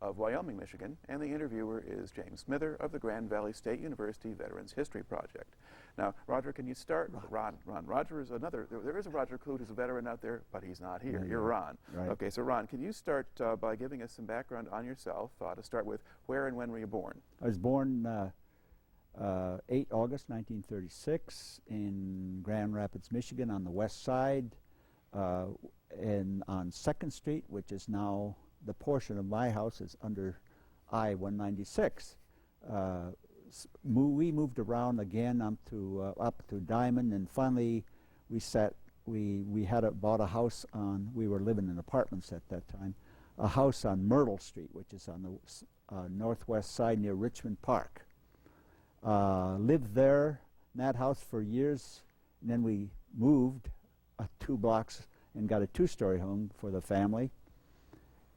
of Wyoming, Michigan, and the interviewer is James Smither of the Grand Valley State University Veterans History Project. Now, Roger, can you start? Ron. Roger is another. There is a Roger Kloet who's a veteran out there, but he's not here. You're Ron. Right. Okay, so Ron, can you start by giving us some background on yourself, to start with where and when were you born? I was born 8 August 1936 in Grand Rapids, Michigan, on the west side, and on 2nd Street, which is now the portion of my house is under I-196. We moved around again up to Diamond, and finally we bought a house on. We were living in apartments at that time. A house on Myrtle Street, which is on the northwest side near Richmond Park. Lived there in that house for years, and then we moved 2 blocks and got a 2-story home for the family,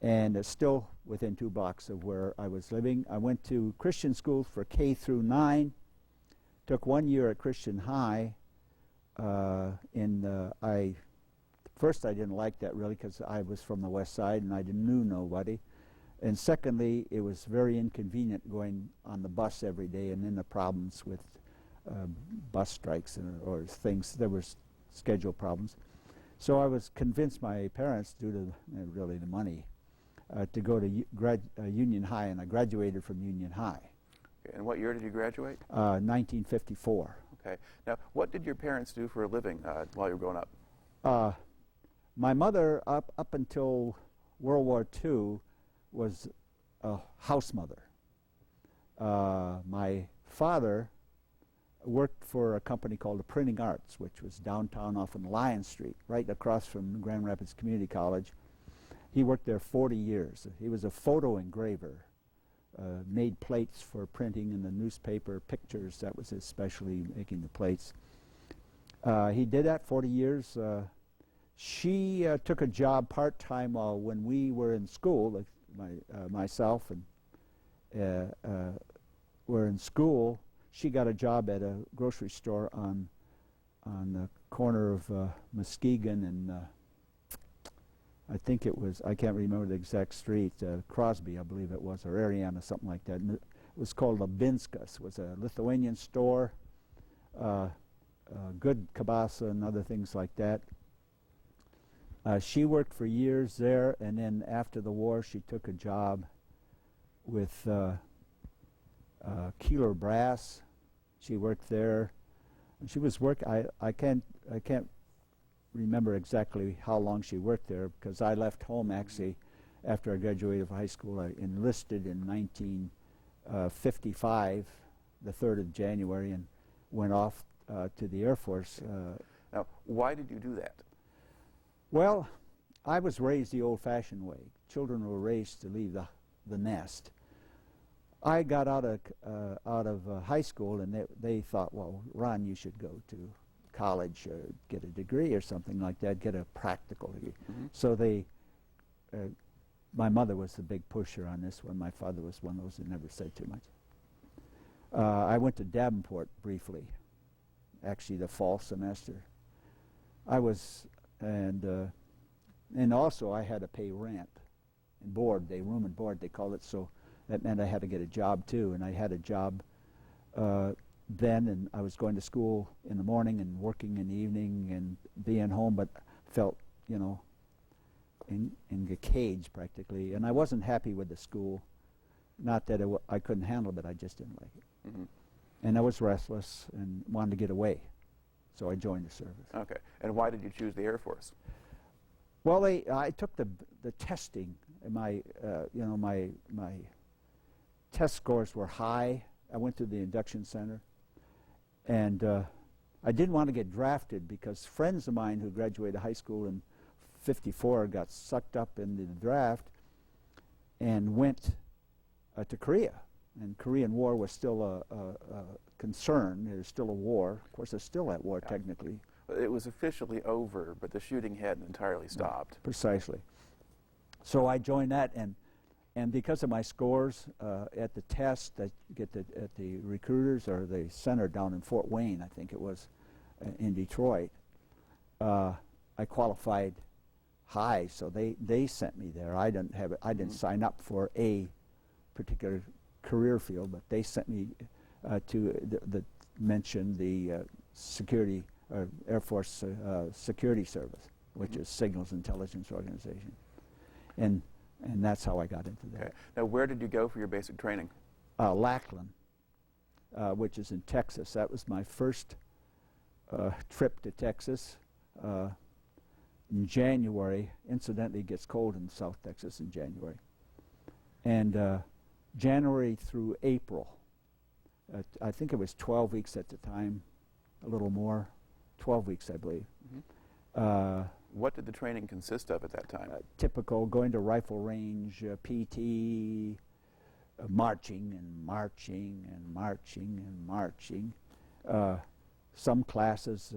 and it's still within 2 blocks of where I was living. I went to Christian schools for K through 9, took 1 year at Christian High. First I didn't like that really because I was from the west side and I knew nobody. And secondly, it was very inconvenient going on the bus every day, and then the problems with bus strikes or things. There were schedule problems. So I was convinced my parents, due to really the money, to go to Union High, and I graduated from Union High. Okay, and what year did you graduate? 1954. Okay. Now, what did your parents do for a living while you were growing up? My mother, up until World War II, was a house mother. My father worked for a company called the Printing Arts, which was downtown off on Lion Street, right across from Grand Rapids Community College. He worked there 40 years. He was a photo engraver, made plates for printing in the newspaper, pictures. That was his specialty, making the plates. He did that 40 years. She took a job part-time when we were in school. Myself and were in school. She got a job at a grocery store on the corner of Muskegon and I think it was, I can't remember the exact street, Crosby, I believe it was, or Ariana, something like that. And it was called Labinskas. It was a Lithuanian store, good kielbasa and other things like that. She worked for years there, and then after the war, she took a job with Keeler Brass. She worked there. And she was I can't remember exactly how long she worked there because I left home actually after I graduated from high school. I enlisted in 1955, the 3rd of January, and went off to the Air Force. Now, why did you do that? Well, I was raised the old-fashioned way. Children were raised to leave the nest. I got out of high school, and they thought, well, Ron, you should go to college or get a degree or something like that, get a practical degree. Mm-hmm. So my mother was the big pusher on this one. My father was one of those that never said too much. I went to Davenport briefly, actually the fall semester. And also I had to pay rent and board, room and board, they call it, so that meant I had to get a job too, and I had a job then, and I was going to school in the morning and working in the evening and being home, but felt, in a cage practically, and I wasn't happy with the school. Not that I couldn't handle it, but I just didn't like it. Mm-hmm. And I was restless and wanted to get away, so I joined the service. Okay, and why did you choose the Air Force? Well, I took the testing, and my test scores were high. I went to the induction center, and I didn't want to get drafted because friends of mine who graduated high school in '54 got sucked up into the draft and went to Korea. And Korean War was still a concern. There's still a war. Of course, there's still at war, technically. It was officially over, but the shooting hadn't entirely stopped. Precisely. So I joined that, and because of my scores at the test that you get at the recruiters or the center down in Fort Wayne, I think it was, in Detroit, I qualified high, so they sent me there. I didn't sign up for a particular career field, but they sent me to mention the security Air Force Security Service, which is Signals Intelligence Organization, and that's how I got into that. Okay. Now, where did you go for your basic training? Lackland, which is in Texas. That was my first trip to Texas. In January, incidentally, it gets cold in South Texas in January, and January through April. I think it was 12 weeks at the time, a little more, 12 weeks, I believe. Mm-hmm. What did the training consist of at that time? Typical, going to rifle range, PT, marching and marching and marching and marching. Some classes,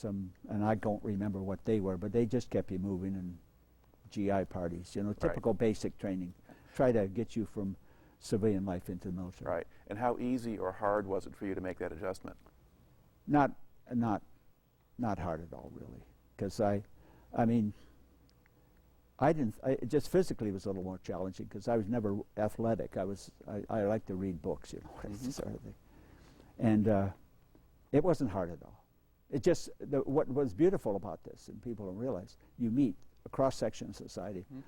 and I don't remember what they were, but they just kept you moving, and GI parties, you know, typical basic training. Try to get you from civilian life into the military. Right. And how easy or hard was it for you to make that adjustment? Not hard at all, really, because I it just physically was a little more challenging because I was never athletic. I like to read books, you know, Mm-hmm. sort of thing. And it wasn't hard at all. It just, what was beautiful about this, and people don't realize, you meet a cross-section of society. Mm-hmm.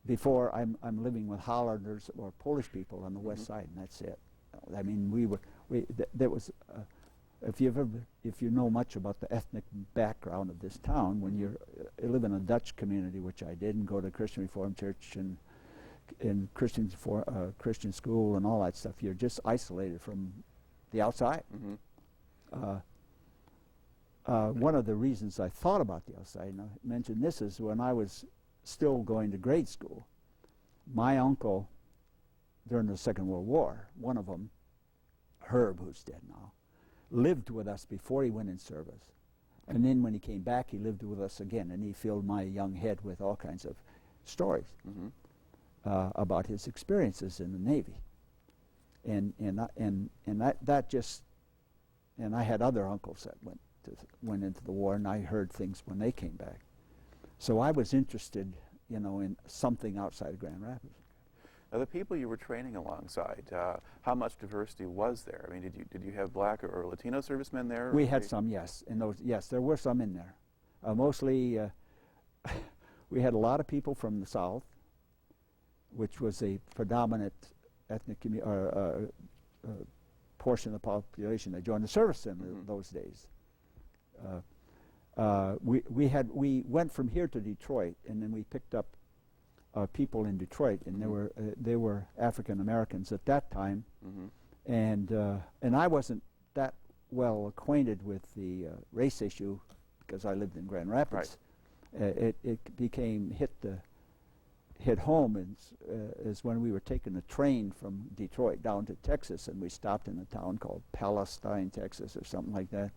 Before, I'm living with Hollanders or Polish people on the west side, and that's it. I mean, there was, if you know much about the ethnic background of this town, when you live in a Dutch community, which I did, and go to Christian Reformed Church and Christian school and all that stuff, you're just isolated from the outside. Mm-hmm. One of the reasons I thought about the outside, and I mentioned this, is when I was still going to grade school, my uncle, during the Second World War, one of them, Herb, who's dead now, lived with us before he went in service. And then when he came back, he lived with us again, and he filled my young head with all kinds of stories about his experiences in the Navy. And I had other uncles that went into the war, and I heard things when they came back. So I was interested, you know, in something outside of Grand Rapids. Now, the people you were training alongside, how much diversity was there? I mean, did you have black or Latino servicemen there? We had some, yes. Yes, there were some in there. Mostly, we had a lot of people from the South, which was a predominant ethnic portion of the population that joined the service in those days. We went from here to Detroit, and then we picked up people in Detroit, and they were African Americans at that time, and I wasn't that well acquainted with the race issue because I lived in Grand Rapids. Right. It became hit home is when we were taking a train from Detroit down to Texas, and we stopped in a town called Palestine, Texas, or something like that.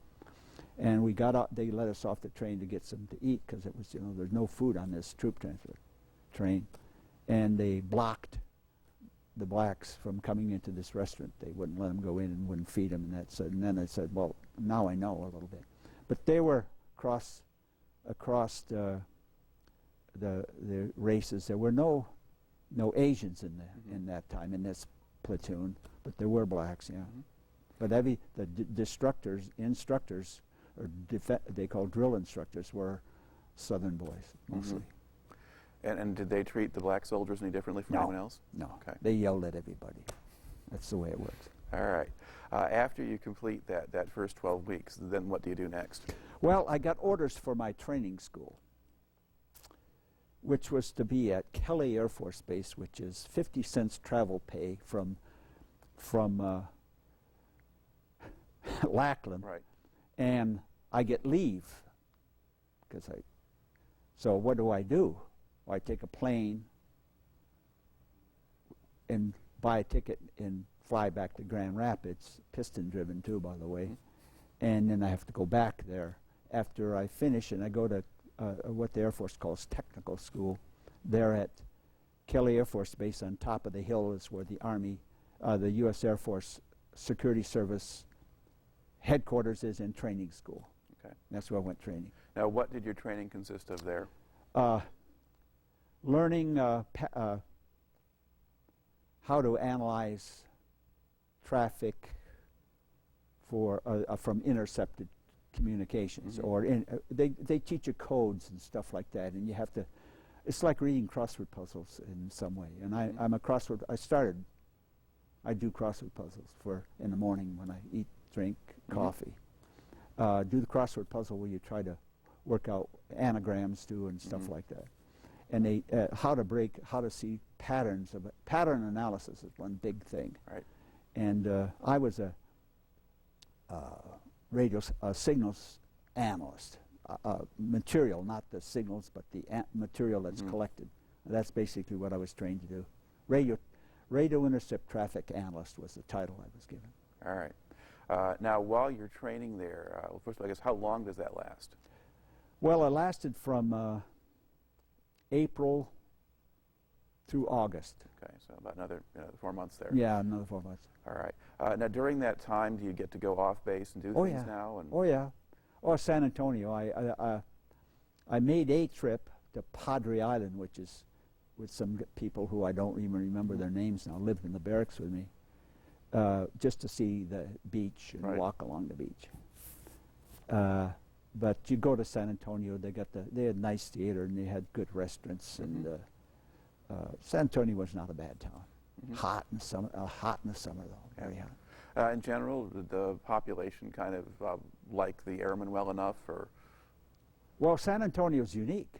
And we got out. They let us off the train to get something to eat because it was, you know, there's no food on this troop transfer train, and they blocked the blacks from coming into this restaurant. They wouldn't let them go in and wouldn't feed them, and then I said, well, now I know a little bit. But they were across the races. There were no Asians in that time in this platoon, but there were blacks, yeah. But the instructors, or they call drill instructors, were Southern boys mostly. And did they treat the black soldiers any differently from anyone else? No. Okay. They yelled at everybody. That's the way it works. All right. After you complete that first 12 weeks, then what do you do next? Well, I got orders for my training school, which was to be at Kelly Air Force Base, which is 50 cents travel pay from Lackland. Right. And I get leave so what do? I take a plane and buy a ticket and fly back to Grand Rapids, piston driven too, by the way, and then I have to go back there after I finish, and I go to what the Air Force calls technical school. There at Kelly Air Force Base on top of the hill is where the Army, the U.S. Air Force Security Service headquarters is, in training school. Okay. That's where I went training. Now, what did your training consist of there? Learning how to analyze traffic for from intercepted communications, or they teach you codes and stuff like that, and you have to. It's like reading crossword puzzles in some way. And I'm a crossword. I do crossword puzzles in the morning when I eat, drink coffee. Do the crossword puzzle where you try to work out anagrams too and stuff like that. And they how to see patterns of it. Pattern analysis is one big thing. Right. And I was a radio signals analyst. Material, not the signals, but the material that's collected. That's basically what I was trained to do. Radio intercept traffic analyst was the title I was given. All right. Now, while you're training there, well, first of all, I guess, how long does that last? Well, it lasted from April through August. Okay, so about another 4 months there. Yeah, another 4 months. All right. Now, during that time, do you get to go off base and do things now? And Oh, yeah. Or San Antonio. I made a trip to Padre Island, which is with some people who I don't even remember their names now, lived in the barracks with me, just to see the beach and walk along the beach. But you go to San Antonio, they had nice theater and they had good restaurants, and San Antonio was not a bad town. Hot in the summer though, very hot. In general, did the population kind of like the airmen well enough, or? Well, San Antonio's unique.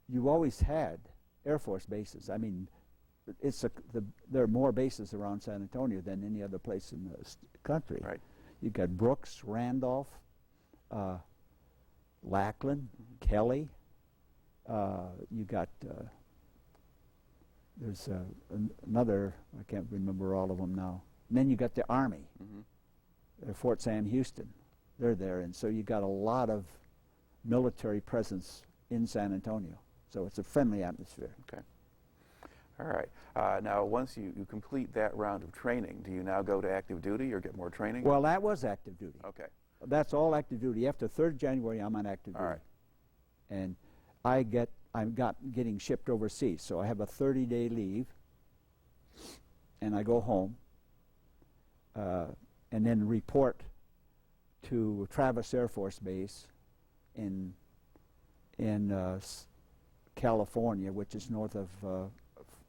You always had Air Force bases. I mean, there are more bases around San Antonio than any other place in the country. Right. You got Brooks, Randolph, Lackland, Kelly. You got there's another. I can't remember all of them now. And then you got the Army, Fort Sam Houston. They're there, and so you got a lot of military presence in San Antonio. So it's a friendly atmosphere. Okay. All right. Now, once you complete that round of training, do you now go to active duty or get more training? Well, that was active duty. Okay. That's all active duty. After 3rd January, I'm on active duty. All right. And I'm getting shipped overseas, so I have a 30-day leave, and I go home, and then report to Travis Air Force Base in California, which is north of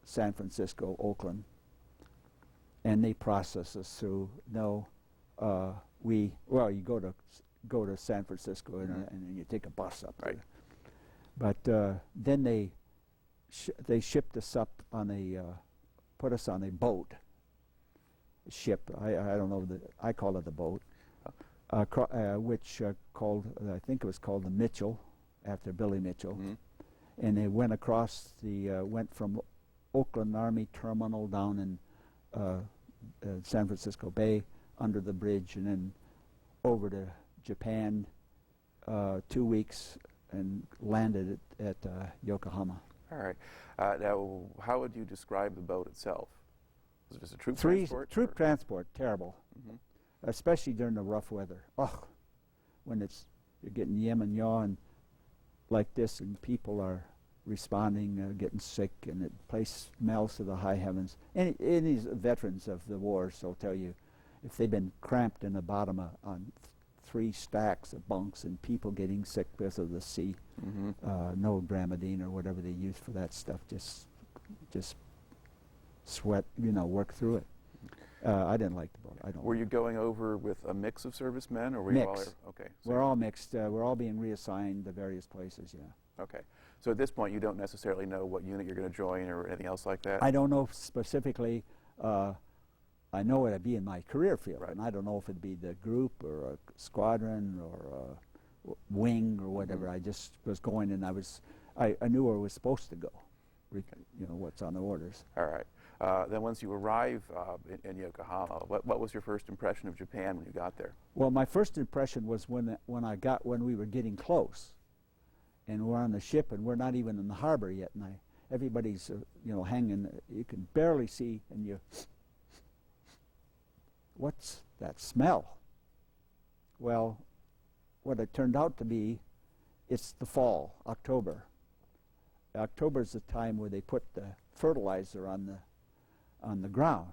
San Francisco, Oakland, and they process us through. You go to San Francisco and then you take a bus up there. But then they shipped us up on put us on a boat. Ship. I don't know. I call it the boat, which I think it was called the Mitchell, after Billy Mitchell, and they went across went from Oakland Army Terminal down in San Francisco Bay under the bridge, and then over to Japan 2 weeks, and landed at Yokohama. All right. Now, how would you describe the boat itself? Was it just a troop transport? Troop transport, terrible, especially during the rough weather. Oh, when you're getting yem and yaw and like this, and people are responding, getting sick, and the place smells to the high heavens. Any veterans of the wars will tell you, if they've been cramped in the bottom on 3 stacks of bunks and people getting sick because of the sea, no Dramamine or whatever they use for that stuff, just sweat, work through it. I didn't like the boat. Were you going over with a mix of servicemen, or were you all? Okay. So we're all mixed. We're all being reassigned to various places. Yeah. Okay. So at this point, you don't necessarily know what unit you're going to join or anything else like that. I don't know specifically. I know it'd be in my career field, and I don't know if it'd be the group or a squadron or a wing or whatever. I just was going, and I knew where I was supposed to go. What's on the orders. All right. Then once you arrive in Yokohama, what was your first impression of Japan when you got there? Well, my first impression was when we were getting close, and we're on the ship, and we're not even in the harbor yet, and everybody's hanging. You can barely see, and what's that smell? Well, what it turned out to be, it's the fall, October. October is the time where they put the fertilizer on the on the ground.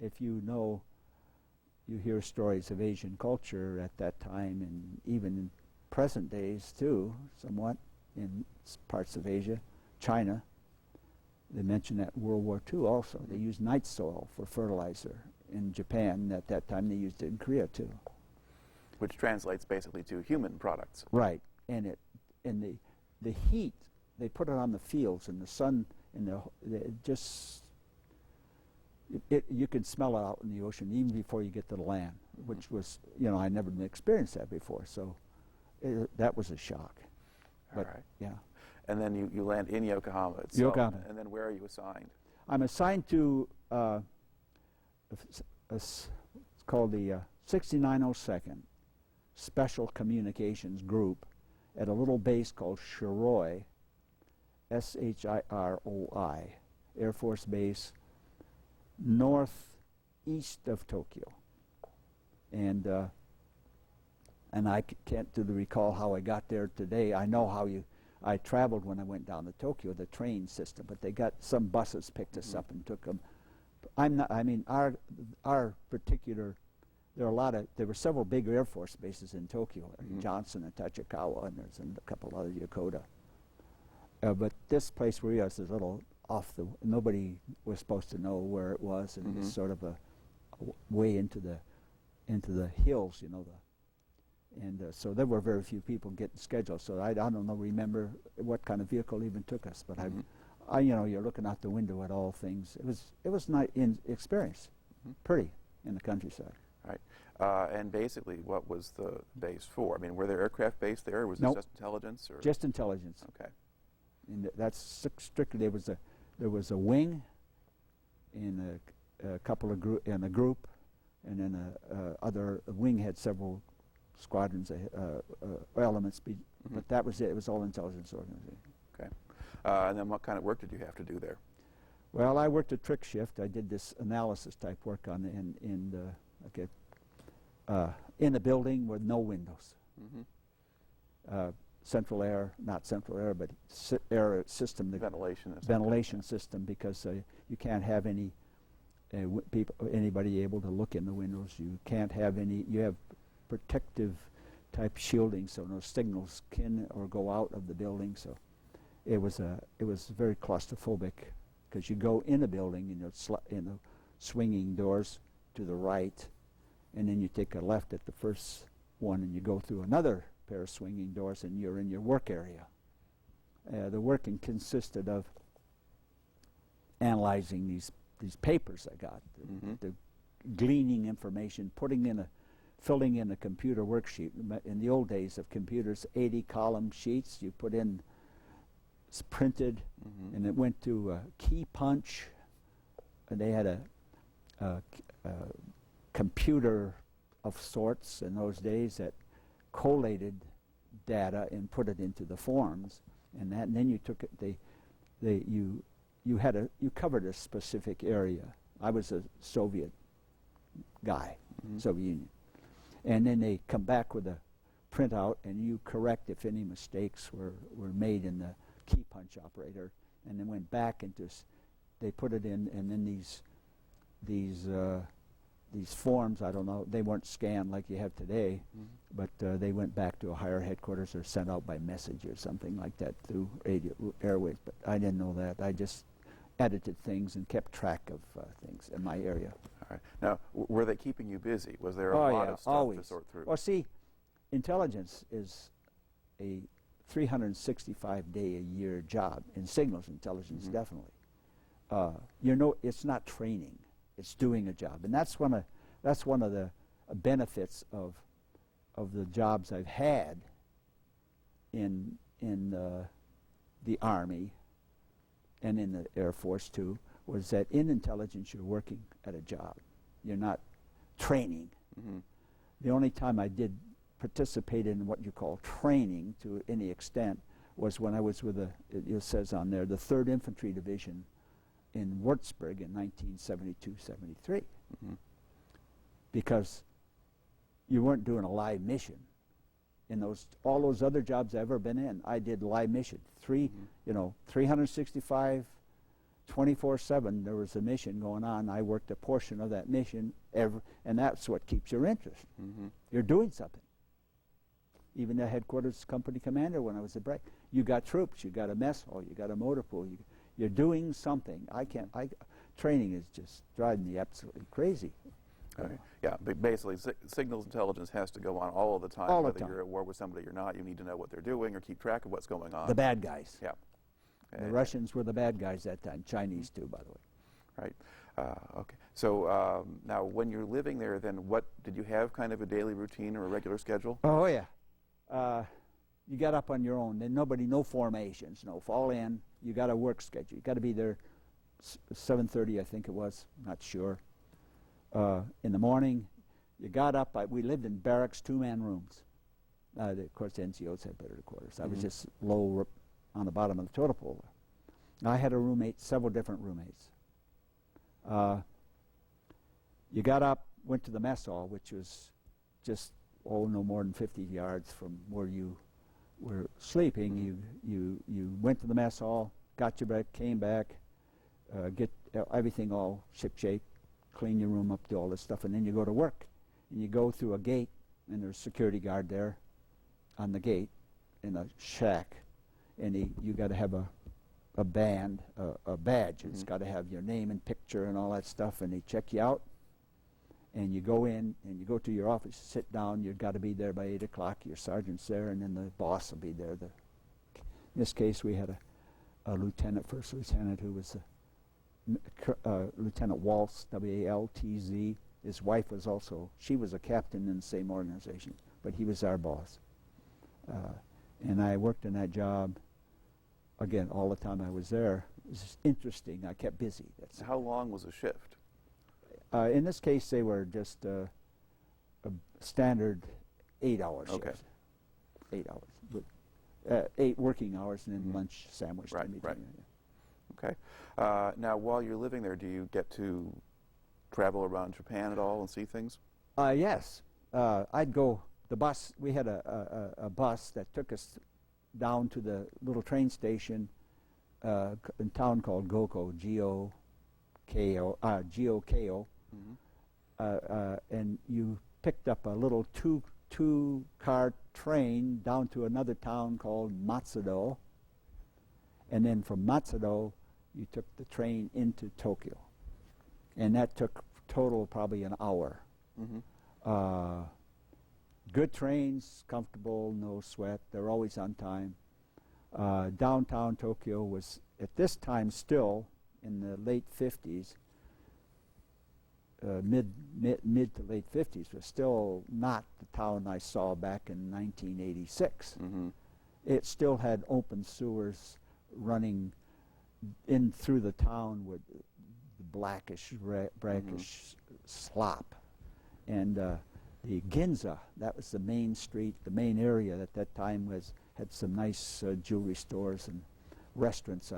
If you know, you hear stories of Asian culture at that time, and even in present days too, somewhat, in parts of Asia, China. They mentioned that in World War II also. They used night soil for fertilizer. In Japan, at that time, they used it in Korea too. Which translates basically to human products. Right, and the heat, they put it on the fields, and the sun, and you can smell it out in the ocean even before you get to the land, which was, I never experienced that before, so that was a shock. But, all right. Yeah. And then you land in Yokohama itself. Yokohama. And then where are you assigned? I'm assigned to, it's called the 6902nd Special Communications Group at a little base called Shiroi, Shiroi Air Force Base, northeast of Tokyo. And I can't recall how I got there today. I know how I traveled when I went down to Tokyo, the train system, but they got some buses picked us up and took them. Our particular, there were several big Air Force bases in Tokyo, Johnson and Tachikawa, and there's a couple other, Yokota. But this place where we are is a little off nobody was supposed to know where it was, and it was sort of a way into the hills, and so there were very few people getting scheduled. So I don't remember what kind of vehicle even took us, but you're looking out the window at all things. It was nice experience, pretty in the countryside. Right, and basically, what was the base for? I mean, were there aircraft based there? Or was Nope. this just intelligence? Or? Just intelligence. Okay. And that's strictly there was a wing, in a couple of in a group, and then other wing had several squadrons, elements, but that was it. It was all intelligence organization. Okay. And then what kind of work did you have to do there? Well, I worked a trick shift. I did this analysis type work in the building with no windows. Central air, not central air, but air system. Ventilation system, because you can't have anybody able to look in the windows. You can't have you have protective type shielding, so no signals can or go out of the building. So it was very claustrophobic, because you go in a building and the swinging doors to the right, and then you take a left at the first one, and you go through another pair of swinging doors, and you're in your work area. The working consisted of analyzing these papers I got, the gleaning information, filling in a computer worksheet. In the old days of computers, 80-column sheets, you put in, it's printed, and it went to a key punch, and they had a computer of sorts in those days that collated data and put it into the forms, and then you took it. You covered a specific area. I was a Soviet guy, Soviet Union, and then they come back with a printout, and you correct if any mistakes were made in the key punch operator, and then went back into. They put it in, and then these forms, I don't know, they weren't scanned like you have today, but they went back to a higher headquarters or sent out by message or something like that through radio airways. But I didn't know that. I just edited things and kept track of things in my area. All right. Now, were they keeping you busy? Was there a Oh, lot yeah, of stuff always. to sort through? Well, see, intelligence is a 365-day-a-year job. In signals intelligence, definitely. It's not training. It's doing a job, and that's one of the benefits of the jobs I've had in the Army and in the Air Force too. Was that in intelligence you're working at a job, you're not training. The only time I did participate in what you call training to any extent was when I was with it says on there, the 3rd Infantry Division in Würzburg in 1972-73, because you weren't doing a live mission. In all those other jobs I've ever been in, I did live mission. 365 24/7 there was a mission going on. I worked a portion of that mission, and that's what keeps your interest. You're doing something. Even the headquarters company commander, when I was at Bragg, you got troops, you got a mess hall, you got a motor pool, you're doing something. Training is just driving me absolutely crazy. Yeah, but basically signals intelligence has to go on all of the time. All the Whether time. you're at war with somebody or not, you need to know what they're doing or keep track of what's going on. The bad guys. Yeah. The Russians were the bad guys that time. Chinese too, by the way. Right. Okay. So now, when you're living there, then what did you have? Kind of a daily routine or a regular schedule? Oh yeah. You got up on your own. Then no formations, no fall in. You got a work schedule. You got to be there 7:30, I think it was. Not sure. In the morning, you got up. We lived in barracks, 2-man rooms. Of course, the NCOs had better quarters. I was just low on the bottom of the totem pole. I had a roommate, several different roommates. You got up, went to the mess hall, which was just no more than 50 yards from where you were sleeping. You went to the mess hall, got your break, came back, get everything all ship-shape, clean your room up, do all this stuff, and then you go to work. And you go through a gate, and there's a security guard there on the gate in a shack, and you got to have a badge. It's got to have your name and picture and all that stuff, and they check you out. And you go in, and you go to your office, sit down. You've got to be there by 8 o'clock. Your sergeant's there, and then the boss will be there. In this case, we had a lieutenant, first lieutenant, who was Lieutenant Waltz, W-A-L-T-Z. His wife was she was a captain in the same organization, but he was our boss. And I worked in that job, again, all the time I was there. It was interesting. I kept busy. How long was a shift? In this case, they were just a standard 8-hour shift. Okay. 8 hours. With, 8 working hours and then lunch sandwich. Right. Okay. Now, while you're living there, do you get to travel around Japan at all and see things? Yes. I'd go. The bus. We had a bus that took us down to the little train station in a town called Goko, G-O-K-O, and you picked up a little two-car train down to another town called Matsudo, and then from Matsudo you took the train into Tokyo, and that took total probably an hour. Good trains, comfortable, no sweat. They're always on time. Downtown Tokyo was at this time still in the late 50s, mid to late 50s, was still not the town I saw back in 1986. It still had open sewers running in through the town with the blackish, brackish slop. And the Ginza, that was the main street, the main area at that time had some nice jewelry stores and restaurants.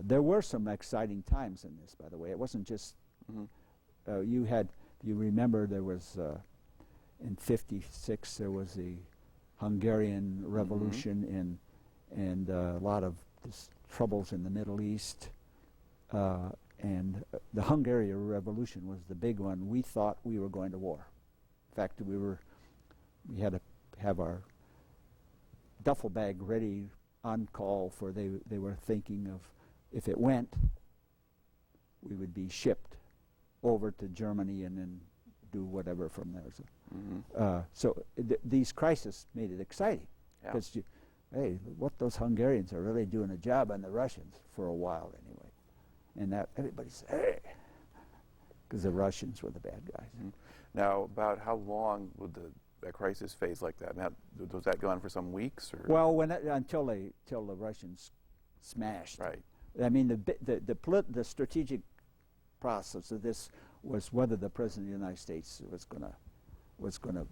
There were some exciting times in this, by the way. It wasn't just, you remember there was, in 56, there was the Hungarian Revolution and a lot of troubles in the Middle East. And the Hungarian Revolution was the big one. We thought we were going to war. In fact, we had to have our duffel bag ready on call for they were thinking of, if it went, we would be shipped over to Germany and then do whatever from there. So these crises made it exciting, because hey, what those Hungarians are really doing a job on the Russians for a while anyway. And that everybody said, hey, because the Russians were the bad guys. Now, about how long would a crisis phase like that? Now, was that going on for some weeks? Or? Well, until the Russians smashed. Right. I mean, the strategic process of this was whether the President of the United States was going to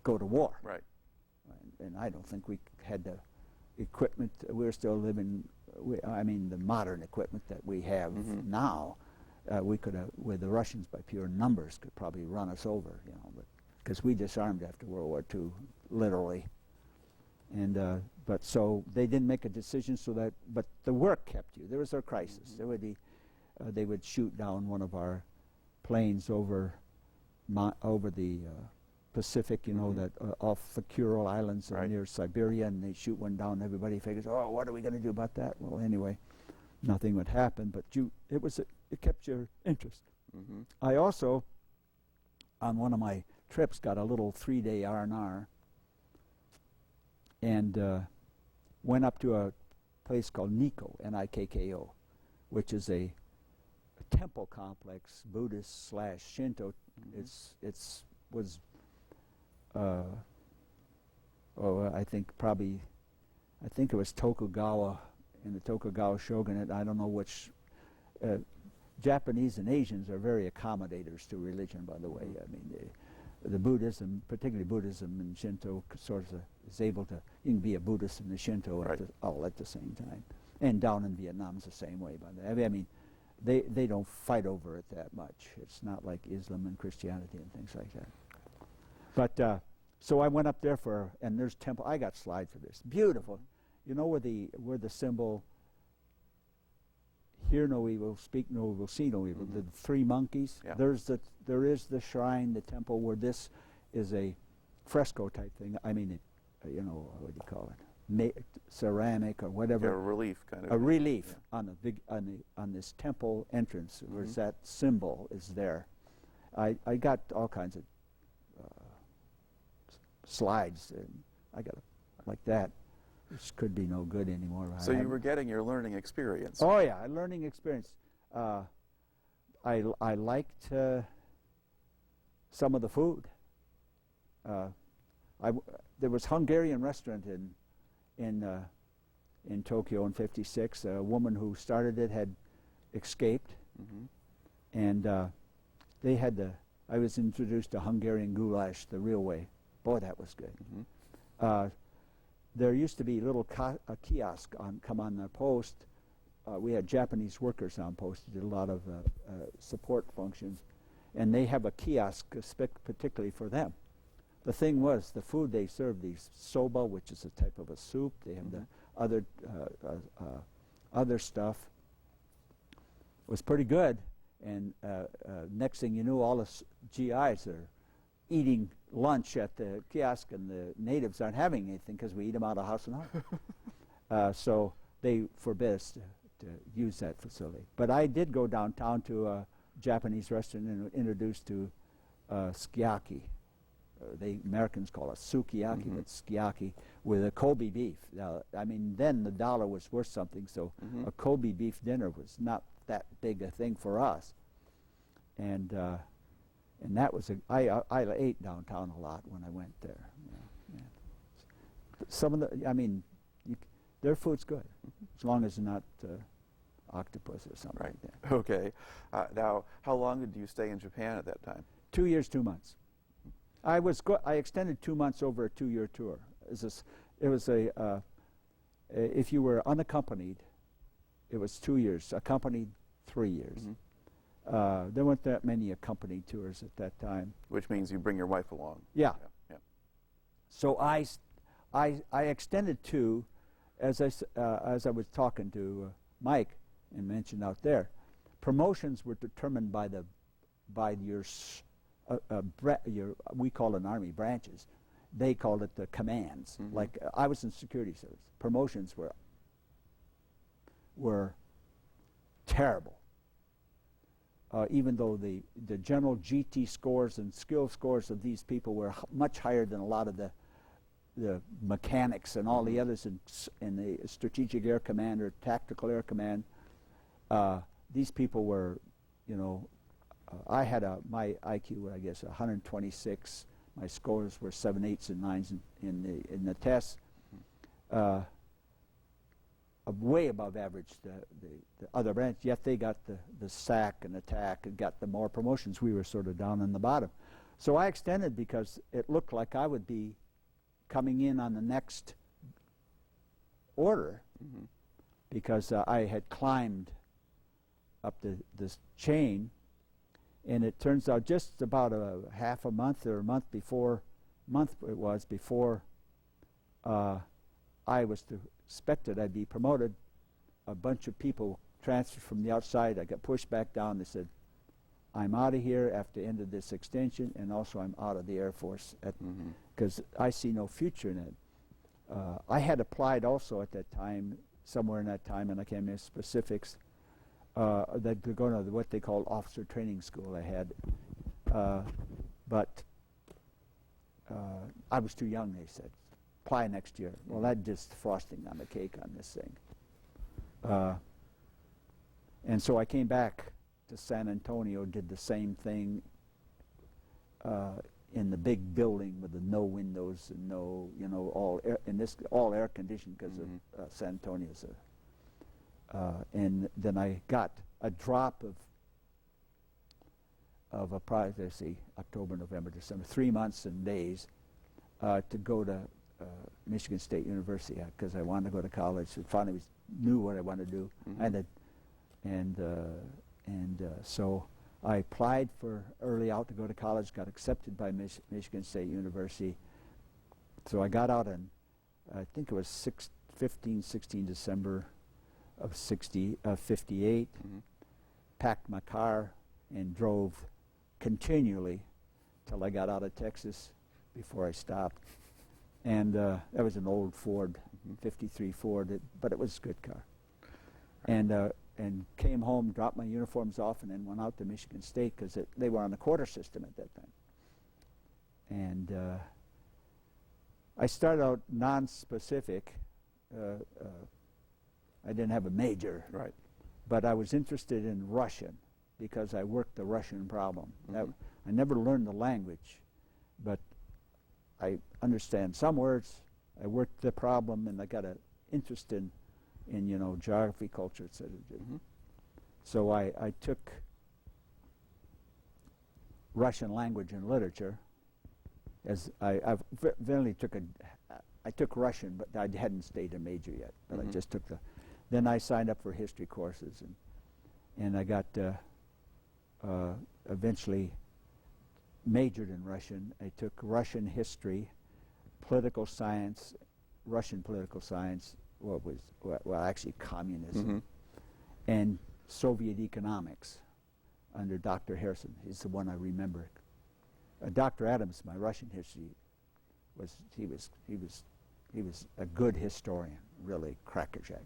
go to war. Right. And I don't think we had the equipment. We're still living. I mean, the modern equipment that we have now, we could have, with the Russians by pure numbers, could probably run us over, but because we disarmed after World War II, literally. And but so they didn't make a decision. So that, but the work kept you. There was a crisis. There would be, they would shoot down one of our planes over the Pacific, you know, that off the Kuril Islands near Siberia, and they shoot one down. Everybody figures, oh, what are we going to do about that? Well, anyway, nothing would happen. But it kept your interest. I also, on one of my trips, got a little 3-day R&R, and went up to a place called Nikko, Nikko, which is a temple complex, Buddhist / Shinto. I think it was Tokugawa, in the Tokugawa shogunate. I don't know which. Japanese and Asians are very accommodators to religion, by the way. I mean, the Buddhism, particularly Buddhism and Shinto, sort of is able to, you can be a Buddhist and a Shinto all at the same time. And down in Vietnam is the same way, by the way. I mean, they don't fight over it that much. It's not like Islam and Christianity and things like that. But so I went up there and there's temple. I got slides for this. Beautiful. You know where the symbol, hear no evil, speak no evil, see no evil. The 3 monkeys. Yeah. There is the shrine, the temple, where this is a fresco type thing. I mean, you know, what do you call it? Ceramic or whatever. Yeah, a relief kind of. A relief on this temple entrance, where that symbol is there. I got all kinds of slides, and I got like that. Which could be no good anymore. So you were getting your learning experience. Oh yeah, learning experience. I liked some of the food. There was Hungarian restaurant in Tokyo in '56. A woman who started it had escaped, and they had I was introduced to Hungarian goulash the real way. Boy, that was good. There used to be a kiosk come on the post. We had Japanese workers on post who did a lot of support functions, and they have a kiosk particularly for them. The thing was, the food they served, these soba, which is a type of a soup. They have the other stuff. Was pretty good, and next thing you knew, all the GIs are eating lunch at the kiosk, and the natives aren't having anything because we eat them out of house and home. So they forbid us to use that facility. But I did go downtown to a Japanese restaurant and introduced to sukiyaki. The Americans call it sukiyaki, but sukiyaki with a Kobe beef. Now, I mean, then the dollar was worth something, so a Kobe beef dinner was not that big a thing for us. And that was I ate downtown a lot when I went there. Yeah. Some of their food's good, as long as it's not octopus or something like that. Okay. Now, how long did you stay in Japan at that time? 2 years, 2 months. I extended 2 months over a 2-year tour. If you were unaccompanied, it was 2 years. Accompanied, 3 years. There weren't that many accompanied tours at that time. Which means you bring your wife along. Yeah. So I extended 2, as I was talking to Mike and mentioned out there. Promotions were determined by your we call it Army branches. They called it the commands. Like I was in security service. Promotions were terrible. Even though the general GT scores and skill scores of these people were much higher than a lot of the mechanics and all the others in the Strategic Air Command or Tactical Air Command, these people were, I had my IQ, I guess, 126. My scores were 7, 8s, and 9s in the tests. Way above average the other branch, yet they got the SAC and the TAC and got the more promotions. We were sort of down in the bottom. So I extended because it looked like I would be coming in on the next order because I had climbed up this chain, and it turns out just about half a month or a month before I was expected I'd be promoted. A bunch of people transferred from the outside. I got pushed back down. They said, I'm out of here after the end of this extension, and also I'm out of the Air Force because I see no future in it. I had applied also at that time, somewhere in that time, and I can't remember specifics, that they're going to what they called officer training school I had. But I was too young, they said. Apply next year. Well, that's just frosting on the cake on this thing. And so I came back to San Antonio, did the same thing in the big building with the no windows and no, all air conditioned because of San Antonio's. And then I got a drop of a project, let's see, October, November, December, 3 months and days to go to Michigan State University because I wanted to go to college. I finally knew what I wanted to do. So I applied for early out to go to college, got accepted by Michigan State University. So I got out in, I think it was 16 December of 58, packed my car and drove continually till I got out of Texas before I stopped. And that was an old Ford, 53 Ford, but it was a good car. And came home, dropped my uniforms off, and then went out to Michigan State because they were on the quarter system at that time. And I started out non-specific. I didn't have a major, but I was interested in Russian because I worked the Russian problem. I never learned the language, but I understand some words. I worked the problem, and I got an interest in geography, culture, etc. So I took Russian language and literature. As I took Russian, but I hadn't stayed a major yet. But I just took then I signed up for history courses, and I got eventually majored in Russian. I took Russian history, political science, Russian political science. Actually communism, and Soviet economics under Dr. Harrison. He's the one I remember. Dr. Adams, my Russian history, he was a good historian, really crackerjack.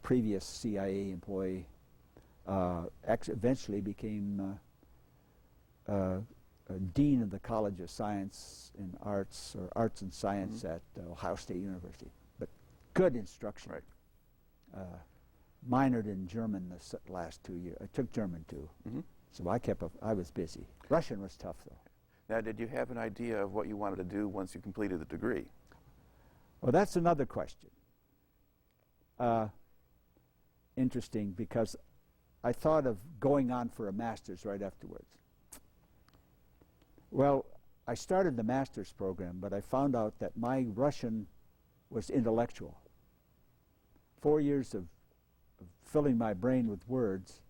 Previous CIA employee, eventually became dean of the College of Science and Arts, or Arts and Science at Ohio State University. Good instruction. Minored in German the last 2 years. I took German too. So I was busy. Russian was tough though. Now, did you have an idea of what you wanted to do once you completed the degree? Well, that's another question. Interesting, because I thought of going on for a master's right afterwards. Well, I started the master's program, but I found out that my Russian was intellectual. 4 years of filling my brain with words,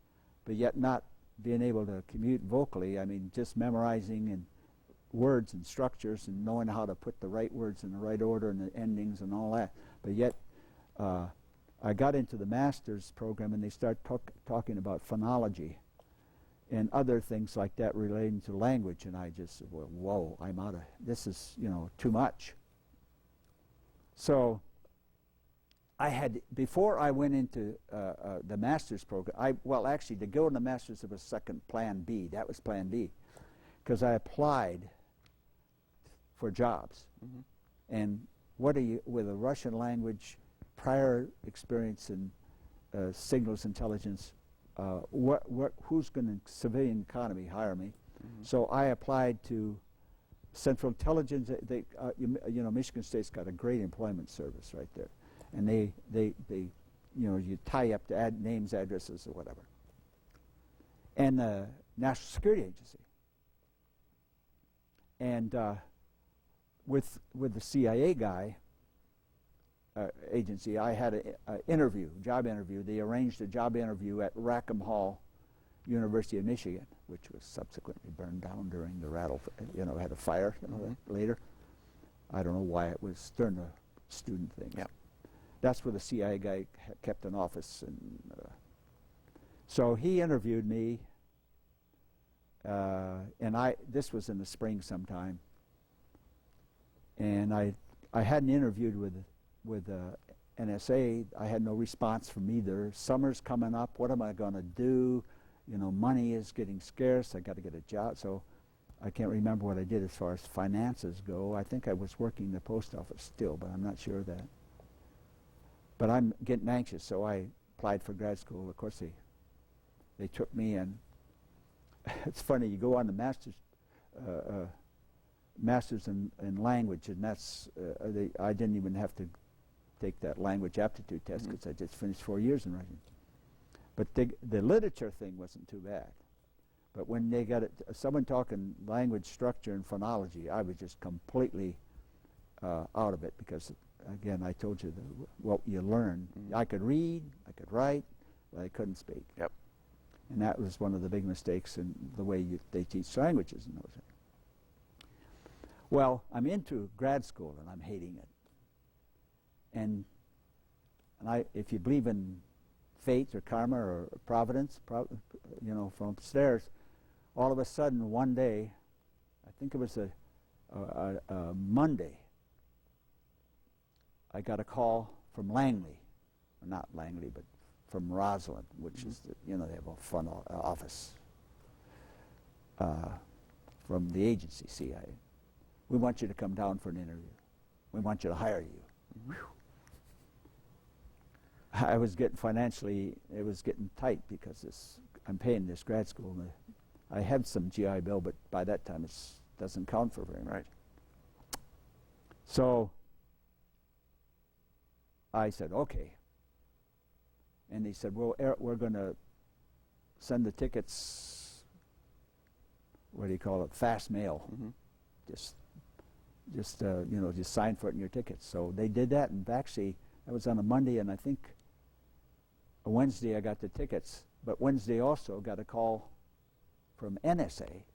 but yet not being able to commute vocally. I mean, just memorizing and words and structures and knowing how to put the right words in the right order and the endings and all that. But yet, I got into the master's program, and they start talking about phonology and other things like that relating to language, and I just said, well, whoa, I'm out of, this is, too much. So I had, before I went into the master's program, actually to go in the master's there was second plan B. That was plan B, because I applied for jobs. And what are you, with a Russian language, prior experience in signals intelligence, who's going to, civilian economy, hire me? So I applied to Central Intelligence. Michigan State's got a great employment service right there. And they you tie up to add names, addresses, or whatever. And the National Security Agency. And with the CIA guy, agency, I had a job interview. They arranged a job interview at Rackham Hall, University of Michigan, which was subsequently burned down during the had a fire later. I don't know why it was during the student things. Yep. That's where the CIA guy kept an office. And so he interviewed me, and this was in the spring sometime, and I hadn't interviewed with NSA. I had no response from either. Summer's coming up. What am I going to do? You know, money is getting scarce. I got to get a job. So I can't remember what I did as far as finances go. I think I was working the post office still, but I'm not sure of that. But I'm getting anxious, so I applied for grad school. Of course, they took me, and it's funny. You go on the master's in language, and that's I didn't even have to take that language aptitude test because I just finished 4 years in writing. But the literature thing wasn't too bad. But when they got someone talking language structure and phonology, I was just completely out of it because, again, I told you what you learn. I could read, I could write, but I couldn't speak. Yep. And that was one of the big mistakes in the way they teach languages in those days. Well, I'm into grad school and I'm hating it. And if you believe in fate or karma or providence, you know, from upstairs, all of a sudden one day, I think it was a Monday, I got a call from Langley, or not Langley, but from Roslyn, which is, you know, they have a fun office from the agency, CIA. We want you to come down for an interview. We want you to hire you. I was getting financially, it was getting tight because I'm paying this grad school. And I had some GI Bill, but by that time it doesn't count for very much. Right. So I said, okay. And they said, well, we're going to send the tickets, what do you call it, fast mail. Just you know, just sign for it in your tickets. So they did that, and actually, that was on a Monday, and I think a Wednesday I got the tickets. But Wednesday also got a call from NSA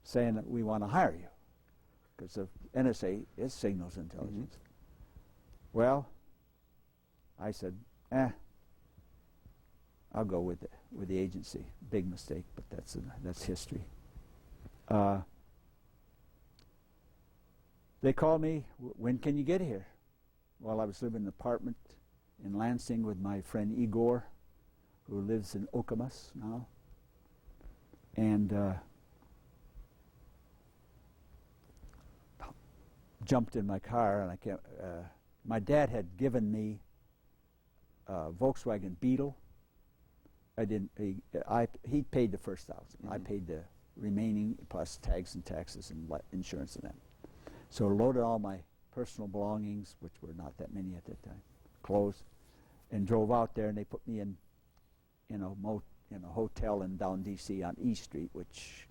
saying that we want to hire you, because the NSA is signals intelligence. Well, I said, I'll go with the agency. Big mistake, but that's history. They called me, when can you get here? Well, I was living in an apartment in Lansing with my friend Igor, who lives in Okamus now. And jumped in my car, and my dad had given me a Volkswagen Beetle. He paid the first $1,000. I paid the remaining plus tags and taxes and insurance and that. So loaded all my personal belongings, which were not that many at that time, clothes, and drove out there, and they put me in a hotel in down D.C. on E Street, which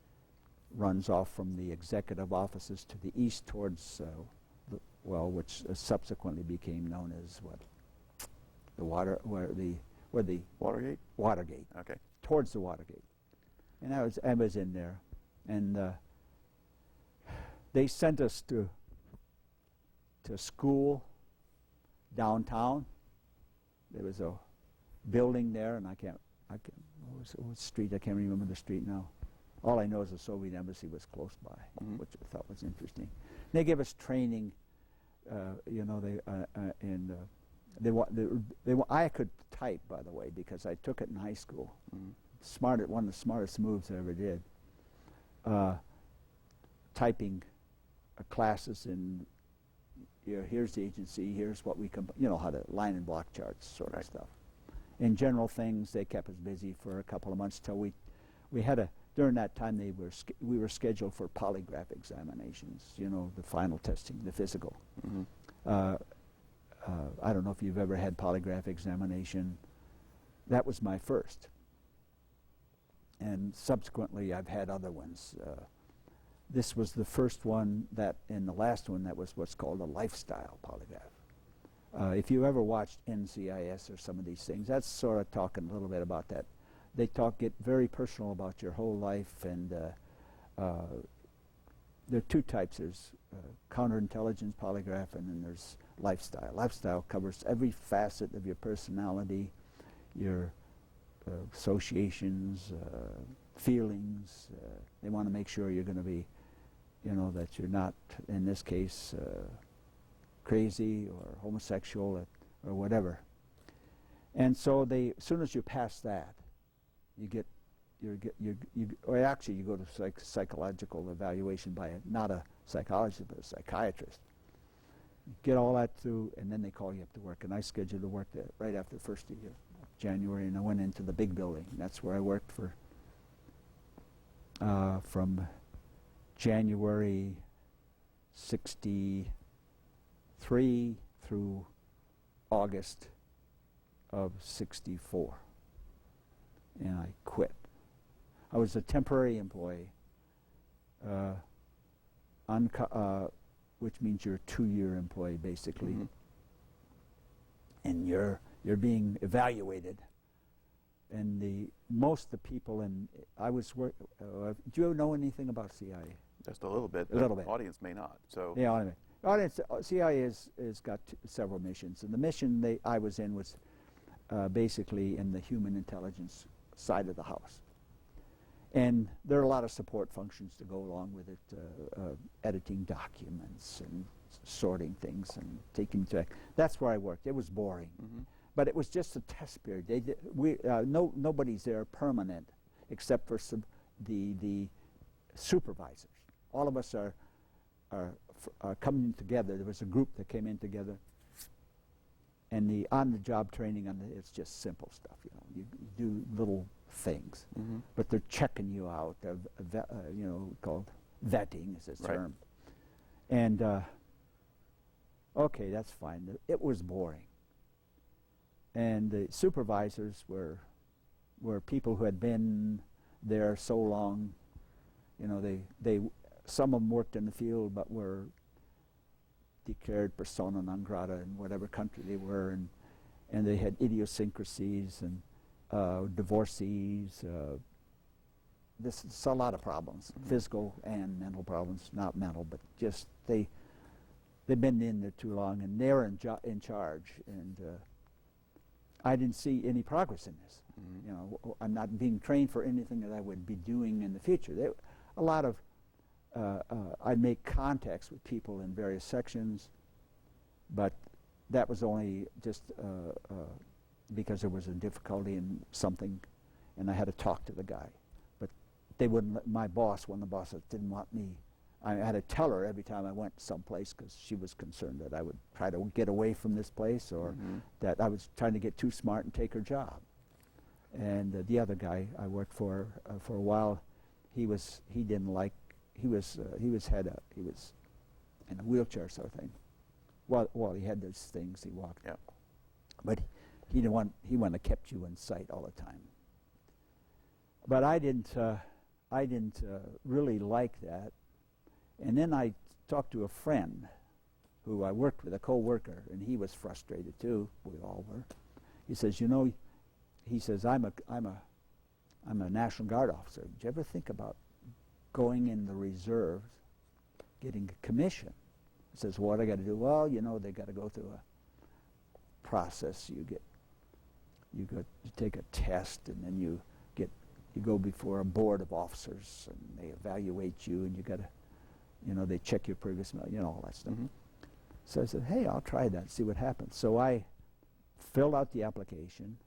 runs off from the executive offices to the east towards, which subsequently became known as Watergate? Watergate. Okay. Towards the Watergate. And I was in there, and they sent us to school downtown. There was a building there, and what was the street? I can't remember the street now. All I know is the Soviet embassy was close by, which I thought was interesting. They gave us training, I could type, by the way, because I took it in high school. One of the smartest moves I ever did. Typing classes in, here's the agency, here's what we can, how to line and block charts sort of stuff. In general things, they kept us busy for a couple of months till we had during that time we were scheduled for polygraph examinations, the final testing, the physical. I don't know if you've ever had polygraph examination. That was my first. And subsequently I've had other ones. This was the first one and the last one that was what's called a lifestyle polygraph. If you ever watched NCIS or some of these things, that's sort of talking a little bit about that. They get very personal about your whole life, and there are two types. There's counterintelligence polygraph, and then there's lifestyle. Lifestyle covers every facet of your personality, your associations, feelings. They want to make sure you're going to be, that you're not, in this case, crazy or homosexual or whatever. And so as soon as you pass that, you go to psychological evaluation by not a psychologist but a psychiatrist. You get all that through, and then they call you up to work. And I scheduled to work there right after the first of the year, January, and I went into the big building. That's where I worked for from January '63 through August of '64, and I quit. I was a temporary employee, which means you're a 2-year employee basically, and you're being evaluated. And most of the people do you know anything about CIA? Just a little bit. A little bit. The audience may not. So yeah, audience. CIA has got several missions, and the mission I was in was basically in the human intelligence side of the house. And there are a lot of support functions to go along with it, editing documents and sorting things and taking track. That's where I worked. It was boring, but it was just a test period. Nobody's there permanent except for the supervisors. All of us are coming together. There was a group that came in together, and the on-the-job training it's just simple stuff. You do little things, but they're checking you out. Called vetting is a term. And okay, that's fine. It was boring. And the supervisors were people who had been there so long. They some of them worked in the field, but were declared persona non grata in whatever country they were, and they had idiosyncrasies and divorcees. This is a lot of problems, physical and mental problems. Not mental, but just they've been in there too long, and they're in charge. And I didn't see any progress in this. I'm not being trained for anything that I would be doing in the future. I'd make contacts with people in various sections, but that was only just because there was a difficulty in something, and I had to talk to the guy. But they wouldn't let one of the bosses didn't want me. I had to tell her every time I went someplace, because she was concerned that I would try to get away from this place, or that I was trying to get too smart and take her job. And the other guy I worked for a while, he was in a wheelchair sort of thing. Well, he had those things, he walked. Yeah. But he wanted to kept you in sight all the time. But I didn't really like that. And then I talked to a friend who I worked with, a co-worker, and he was frustrated too. We all were. He says, I'm a National Guard officer. Did you ever think about going in the reserves, getting a commission? He says, what I got to do? Well, they got to go through a process. You take a test, and then you go before a board of officers, and they evaluate you, and you got to, they check your previous mail, all that stuff. So I said, hey, I'll try that, see what happens. So I filled out the application,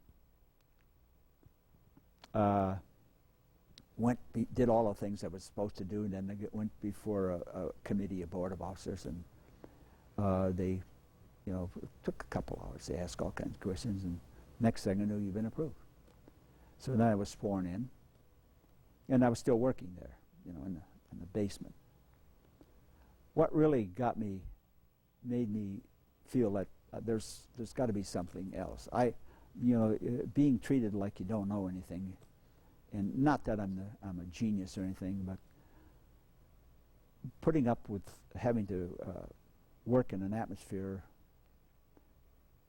did all the things I was supposed to do, and then I went before a committee, a board of officers, and they, took a couple hours. They asked all kinds of questions, and next thing I knew, you've been approved. So then I was sworn in, and I was still working there, in the basement. What really made me feel that there's got to be something else. Being treated like you don't know anything, and not that I'm a genius or anything, but putting up with having to work in an atmosphere,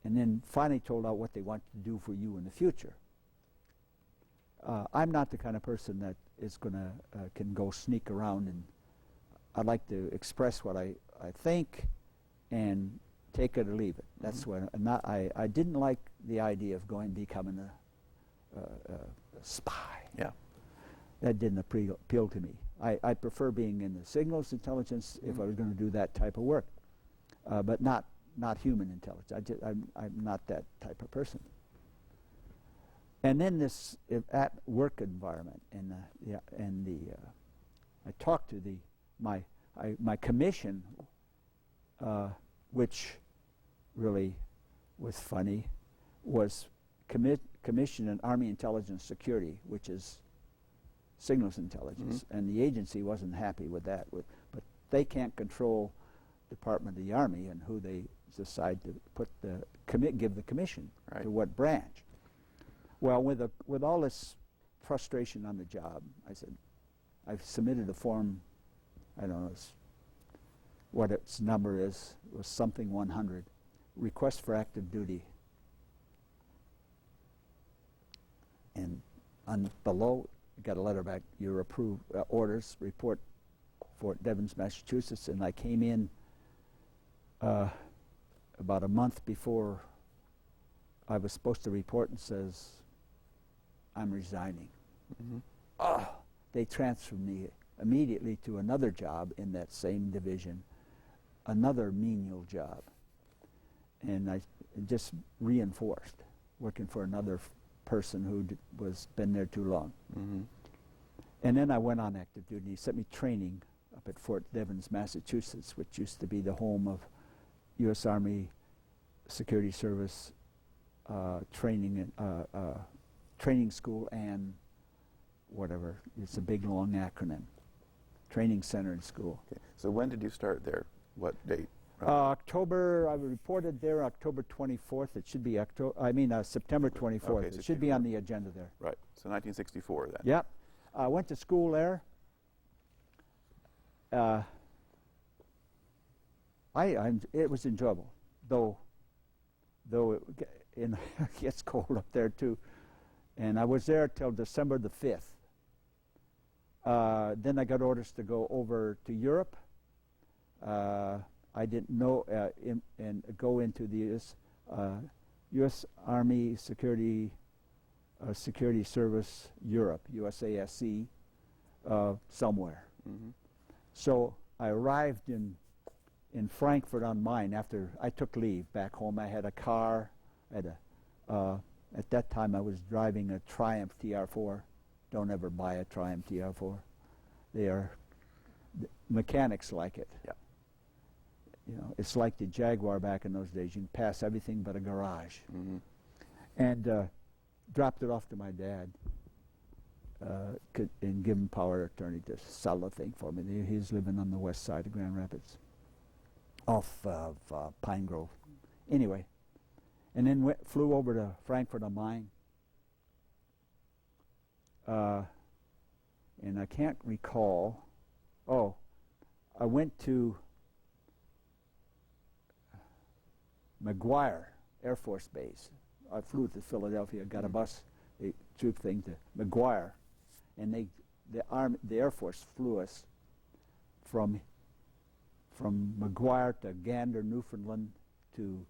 and then finally told out what they want to do for you in the future. I'm not the kind of person that is can go sneak around, and I like to express what I think and take it or leave it. That's what. I didn't like the idea of becoming a spy. Yeah. That didn't appeal to me. I prefer being in the signals intelligence if I was going to do that type of work, but not human intelligence. I'm not that type of person. And then this at work environment, I talked to my commission, which really was funny, was commission in Army Intelligence Security, which is signals intelligence, and the agency wasn't happy with that. But they can't control Department of the Army and who they decide to put give the commission to what branch. Well, with all this frustration on the job, I said, I've submitted a form. I don't know what its number is. It was something 100. Request for active duty. And on below, got a letter back. Your approved orders. Report, Fort Devens, Massachusetts. And I came in about a month before I was supposed to report, and says, I'm resigning. They transferred me immediately to another job in that same division, another menial job. And I just reinforced, working for another person who was been there too long. And then I went on active duty. He sent me training up at Fort Devens, Massachusetts, which used to be the home of U.S. Army Security Service training school and whatever. It's a big, long acronym. Training center and school. Okay. So when did you start there? What date? October, I reported there October 24th. It should be September 24th. Okay, it should be on the agenda there. Right. So 1964 then. Yep. I went to school there. It was enjoyable, though it gets cold up there too. And I was there till December the 5th. Then I got orders to go over to Europe. I didn't know and go into the U.S. Army Security Service Europe, USASC, somewhere. So I arrived in Frankfurt on Main after I took leave back home. I had a car. At that time I was driving a Triumph TR4. Don't ever buy a Triumph TR4. Mechanics like it. Yeah. You know, it's like the Jaguar back in those days. You can pass everything but a garage. And dropped it off to my dad and give him power of attorney to sell the thing for me. He's living on the west side of Grand Rapids, off of Pine Grove. Anyway, and then flew over to Frankfurt am Main. And I can't recall. Oh, I went to McGuire Air Force Base. I flew to Philadelphia, got a bus, a troop thing to McGuire, and the Air Force flew us from McGuire to Gander, Newfoundland, to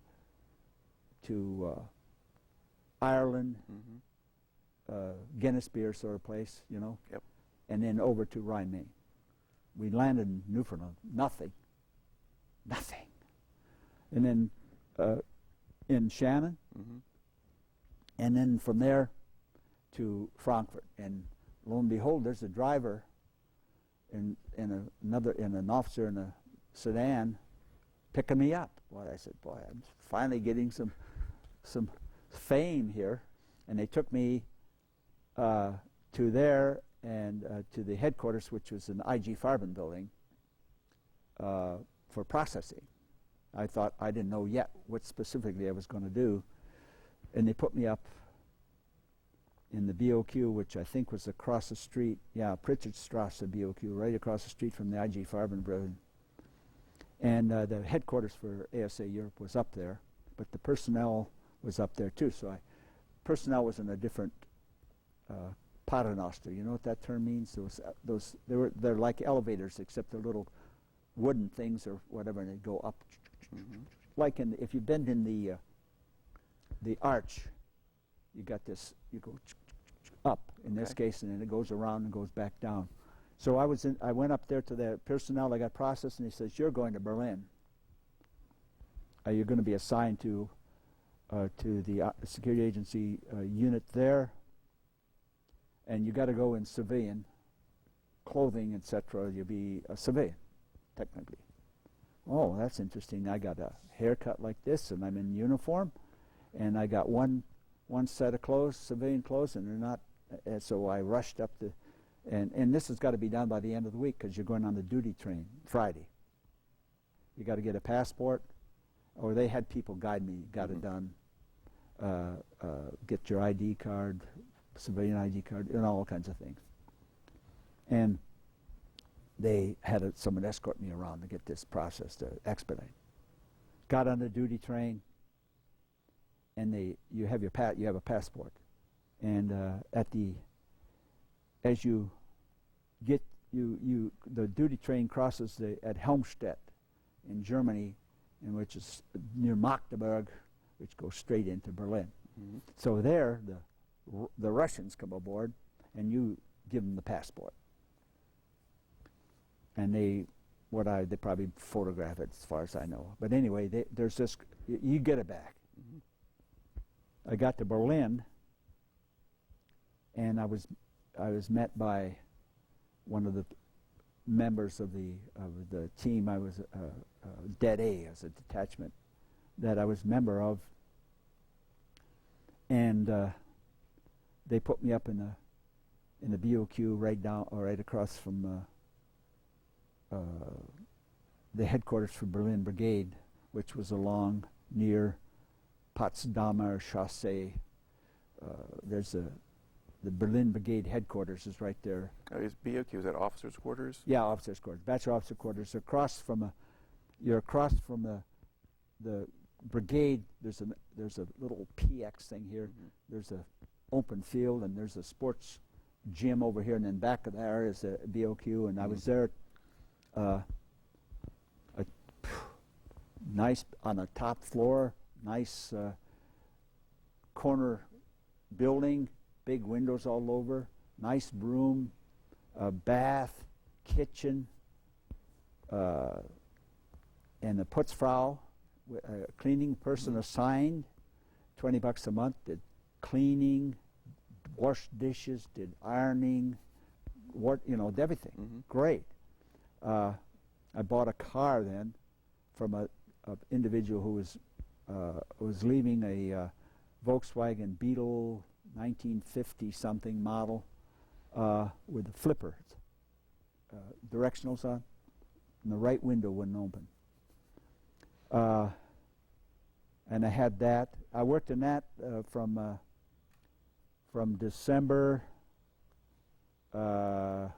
Ireland, Guinness Beer sort of place, you know. Yep. And then over to Rhine, Maine. We landed in Newfoundland, nothing. And then in Shannon, and then from there to Frankfurt. And lo and behold, there's a driver and an officer in a sedan picking me up. Boy, I said, boy, I'm finally getting some fame here. And they took me to there and to the headquarters, which was an IG Farben building, for processing. I didn't know yet what specifically I was going to do. And they put me up in the BOQ, which I think was across the street. Yeah, Pritchardstrasse BOQ, right across the street from the IG Farben building. And the headquarters for ASA Europe was up there, but the personnel was up there too. So personnel was in a different paternoster. You know what that term means? They're like elevators, except they're little wooden things or whatever, and they'd go up. Mm-hmm. Like if you've been in the arch, you got this, you go up in this case, and then it goes around and goes back down. So I went up there to the personnel, I got processed, and he says, you're going to Berlin. You're going to be assigned to the security agency unit there, and you got to go in civilian clothing, etc. You'll be a civilian, technically. Oh, that's interesting. I got a haircut like this, and I'm in uniform, and I got one set of clothes, civilian clothes, and they're not. So I rushed up and this has got to be done by the end of the week because you're going on the duty train Friday. You got to get a passport, or they had people guide me. Got it done. Get your ID card, civilian ID card, and all kinds of things. And they had someone escort me around to get this process to expedite. Got on the duty train, and you have a passport, and as you get the duty train crosses at Helmstedt in Germany, in which is near Magdeburg, which goes straight into Berlin. Mm-hmm. So there, the Russians come aboard, and you give them the passport. And they probably photograph it as far as I know. But anyway, there's this, you get it back. Mm-hmm. I got to Berlin, and I was met by one of the members of the team. I was Det A as a detachment that I was a member of, and they put me up in the BOQ right across from the headquarters for Berlin Brigade, which was along near Potsdamer Chaussee. There's the Berlin Brigade headquarters is right there. Is BOQ, is that officers' quarters? Yeah, officers' quarters, Bachelor officer quarters. You're across from the brigade. There's a little PX thing here. Mm-hmm. There's a open field, and there's a sports gym over here, and then back of there is a BOQ, and I was there. Nice on the top floor, nice corner building, big windows all over, nice room, bath, kitchen, and a putzfrau, a cleaning person assigned, $20 a month, did cleaning, washed dishes, did ironing, did everything. Mm-hmm. Great. I bought a car then from a individual who was leaving a Volkswagen Beetle 1950 something model with a flipper, directionals on, and the right window wouldn't open. And I had that. I worked in that from December in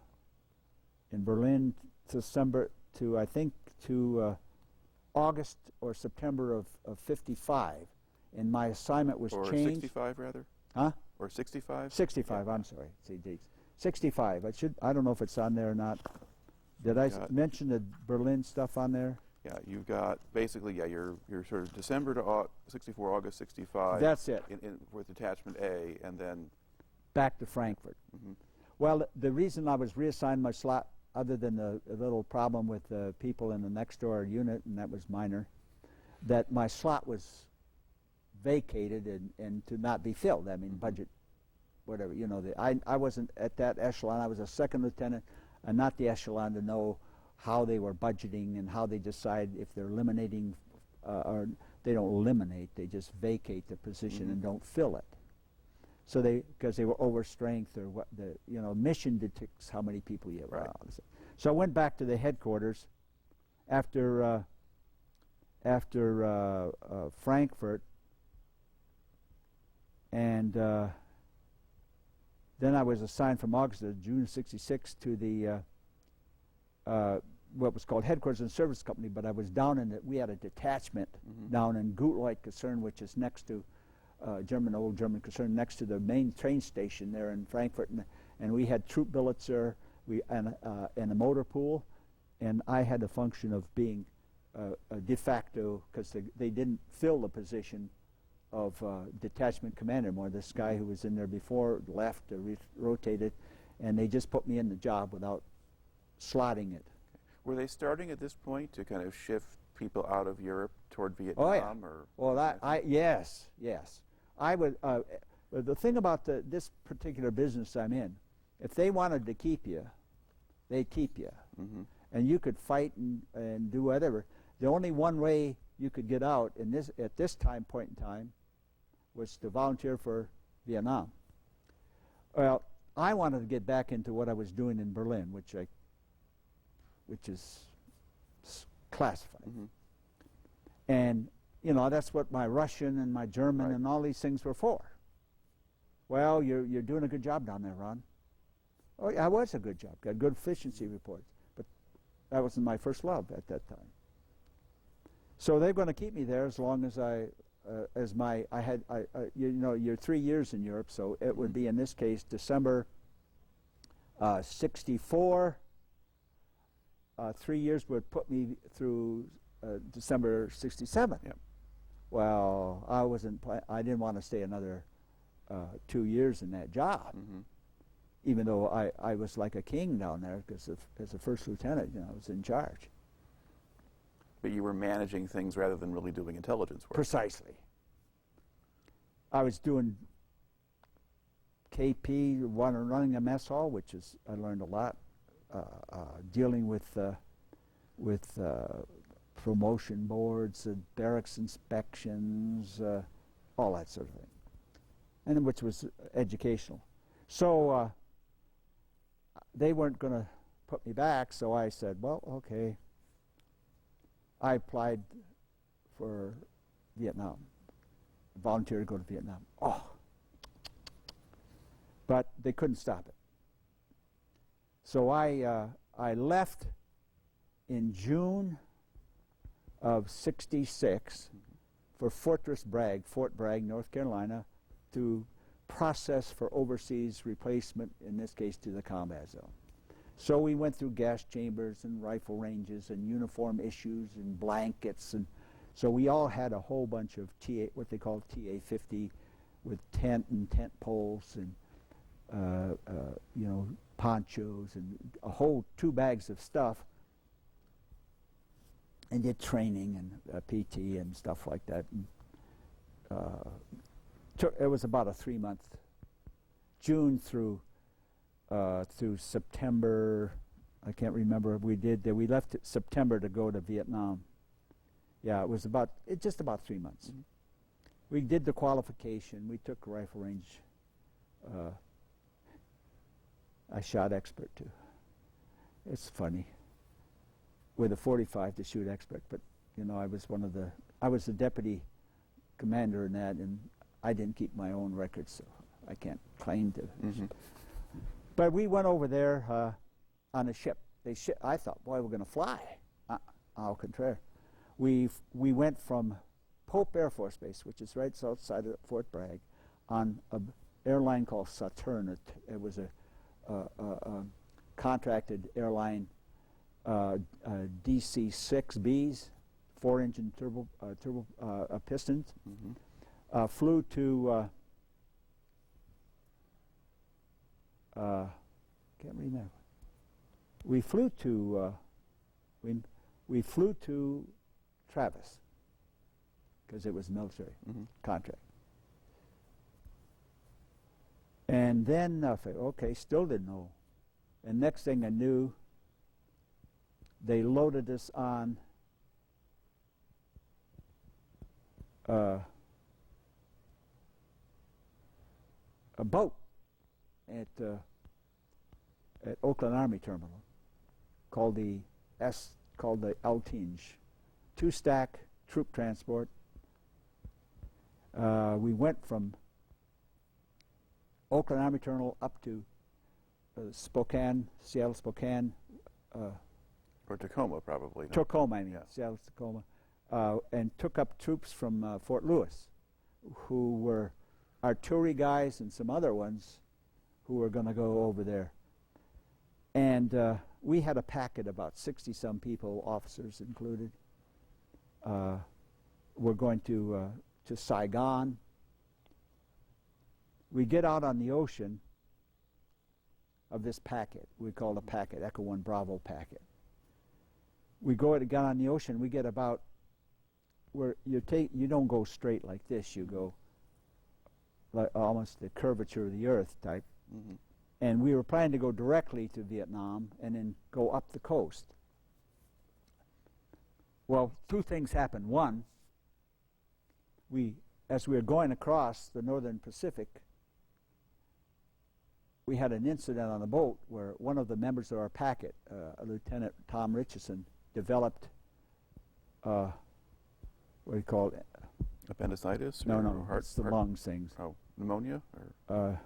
Berlin, December to August or September of 55, and my assignment was changed. Or 65 rather? Huh? Or 65? 65, yeah. I'm sorry. 65. I don't know if it's on there or not. Did I mention the Berlin stuff on there? Yeah, you've got basically, you're sort of December to 64, August 65. That's it. With Detachment A, and then back to Frankfurt. Mm-hmm. Well, the reason I was reassigned my slot, other than the little problem with the people in the next door unit, and that was minor, that my slot was vacated and to not be filled. I mean, budget, whatever. I wasn't at that echelon. I was a second lieutenant, and not the echelon to know how they were budgeting and how they decide if they're eliminating, or they don't eliminate, they just vacate the position and don't fill it. So because they were over strength or what mission dictates how many people you have. Right. So I went back to the headquarters after Frankfurt, and then I was assigned from August to June '66 to the what was called Headquarters and Service Company, but I was down we had a detachment down in Gutleut Kaserne, which is next to old German Kaserne, next to the main train station there in Frankfurt, and we had troop billets there, and a motor pool, and I had the function of being a de facto, because they didn't fill the position of detachment commander anymore. This guy who was in there before left, rotated, and they just put me in the job without slotting it. Were they starting at this point to kind of shift people out of Europe toward Vietnam? Oh yeah. Or Well, yes. I would. The thing about this particular business I'm in, if they wanted to keep you, they'd keep you, and you could fight and do whatever. The only one way you could get out at this point in time was to volunteer for Vietnam. Well, I wanted to get back into what I was doing in Berlin, which is classified. And, you know, that's what my Russian and my German and all these things were for. Well, you're doing a good job down there, Ron. Oh, yeah, I was a good job. Got good efficiency reports. But that wasn't my first love at that time. So they're going to keep me there as long as you know, you're 3 years in Europe, so it would be, in this case, December 64. 3 years would put me through December 67. Yep. Well, I didn't want to stay another 2 years in that job, even though I was like a king down there, because as a first lieutenant, you know, I was in charge. But you were managing things rather than really doing intelligence work. Precisely. I was doing KP, running a mess hall, which is, I learned a lot, dealing with promotion boards, barracks inspections, all that sort of thing, and which was educational. So they weren't going to put me back, so I said, well, okay. I applied for Vietnam, volunteered to go to Vietnam. Oh, but they couldn't stop it. So I left in June of '66 for Fort Bragg, North Carolina, to process for overseas replacement, in this case to the combat zone. So we went through gas chambers and rifle ranges and uniform issues and blankets, and so we all had a whole bunch of what they call TA-50 with tent and tent poles and you know, ponchos and a whole 2 bags of stuff, and did training and PT and stuff like that. And, it was about a 3-month, June through September. I can't remember. We left in September to go to Vietnam. Yeah, it was just about 3 months. We did the qualification. We took rifle range. I shot expert too. It's funny. With a .45 to shoot expert, but you know, I was the deputy commander in that, and I didn't keep my own records, so I can't claim to. But we went over there on a ship. I thought, boy, we're going to fly. Au contraire. We went from Pope Air Force Base, which is right outside of Fort Bragg, on an airline called Saturn. It was a contracted airline, DC-6Bs, 4-engine turbo pistons. Flew to can't remember. We flew to Travis, because it was military contract. And then okay, still didn't know. And next thing I knew, they loaded us on a boat at Oakland Army Terminal called the Altinge, 2-stack troop transport. We went from Oakland Army Terminal up to Spokane, Seattle, Spokane. Or Tacoma, probably. No? Tacoma, I mean, yeah. Seattle, Tacoma. And took up troops from Fort Lewis, who were artillery guys and some other ones who were going to go over there. And we had a packet, about 60-some people, officers included. We're going to Saigon. We get out on the ocean of this packet. We call it a packet, Echo 1 Bravo packet. We go to get on the ocean. We get about where you don't go straight like this. You go like almost the curvature of the earth type. Mm-hmm. And we were planning to go directly to Vietnam and then go up the coast. Well, two things happened. One, as we were going across the northern Pacific, we had an incident on the boat where one of the members of our packet, Lieutenant Tom Richardson, developed what do you call it? Appendicitis? No, or heart, it's the lungs things. Oh, pneumonia? Or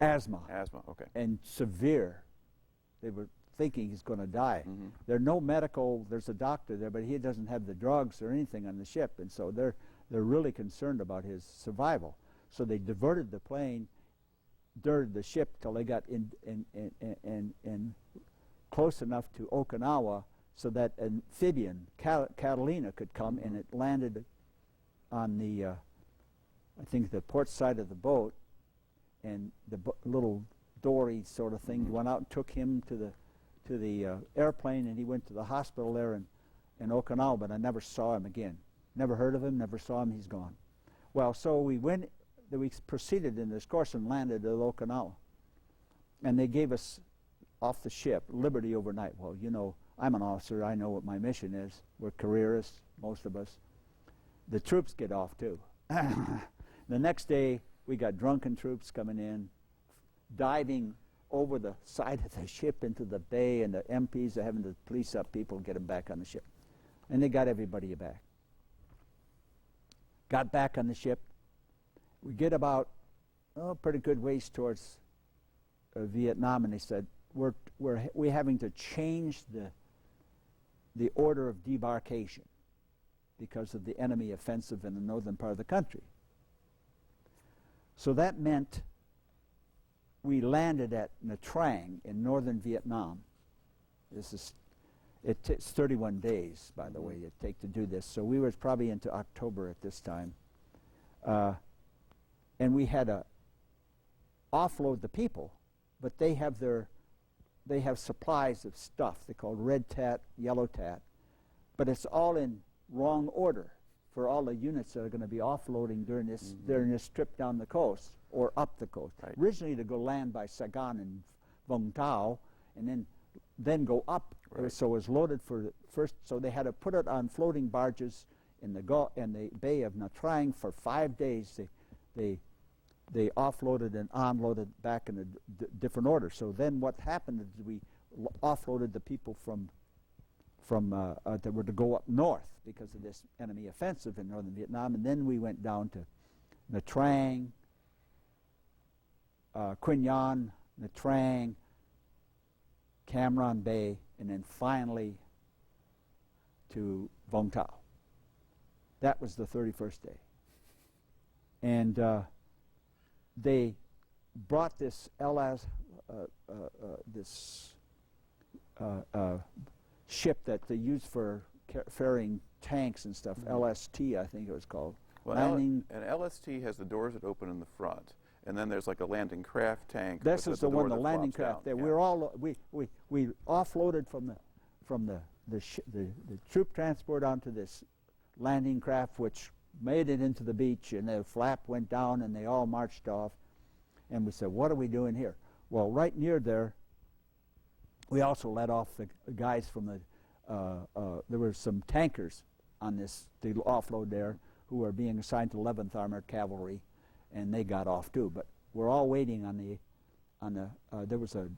asthma. Asthma, okay. And severe. They were thinking he's going to die. Mm-hmm. There's a doctor there, but he doesn't have the drugs or anything on the ship, and so they're really concerned about his survival. So they diverted the plane, diverted the ship till they got in close enough to Okinawa so that amphibian, Catalina, could come, and it landed on the, I think, the port side of the boat, and the little dory sort of thing went out and took him to the airplane, and he went to the hospital there in Okinawa, but I never saw him again. Never heard of him, never saw him, he's gone. Well, so we proceeded in this course and landed at Okinawa. And they gave us, off the ship, liberty overnight. Well, you know, I'm an officer, I know what my mission is. We're careerists, most of us. The troops get off too. The next day, we got drunken troops coming in, diving over the side of the ship into the bay, and the MPs are having to police up people and get them back on the ship. And they got everybody back. Got back on the ship. We get about pretty good ways towards Vietnam, and they said, we're having to change the order of debarkation because of the enemy offensive in the northern part of the country. So that meant we landed at Nha Trang in northern Vietnam. It's 31 days, by the way, it take to do this. So we were probably into October at this time. And we had to offload the people, but they have supplies of stuff they call red tat, yellow tat, but it's all in wrong order for all the units that are going to be offloading during this trip down the coast or up the coast. Right. Originally to go land by Saigon and Vung Tau, and then go up. Right. So it was loaded for the first. So they had to put it on floating barges in the Bay of Nha Trang for 5 days. They offloaded and unloaded back in a different order. So then what happened is we offloaded the people that were to go up north because of this enemy offensive in northern Vietnam, and then we went down to Nha Trang, Quy Nhon, Nha Trang, Cam Ranh Bay, and then finally to Vung Tau. That was the 31st day. And they brought this ship that they used for ferrying tanks and stuff, LST I think it was called. Well, an LST has the doors that open in the front, and then there's like a landing craft tank. This is the one, the landing craft. There, yeah. We offloaded from the troop transport onto this landing craft, which made it into the beach, and the flap went down, and they all marched off. And we said, "What are we doing here?" Well, right near there, we also let off the guys from the. There were some tankers on this to offload there, who were being assigned to 11th Armored Cavalry, and they got off too. But we're all waiting on the. There was a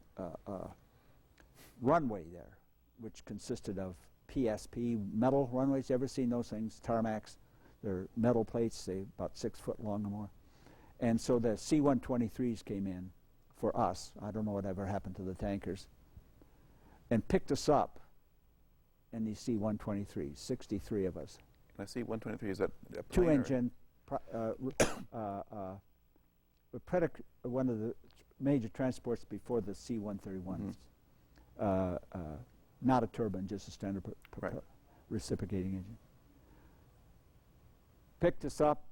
runway there, which consisted of PSP metal runways. You ever seen those things? Tarmacs. They're metal plates. They're about 6 foot long or more. And so the C-123s came in for us. I don't know whatever happened to the tankers, and picked us up in these C-123s, 63 of us. And I see 123, is that a plane? Two-engine, one of the major transports before the C-131s. not a turbine, just a standard Right. reciprocating engine. Picked us up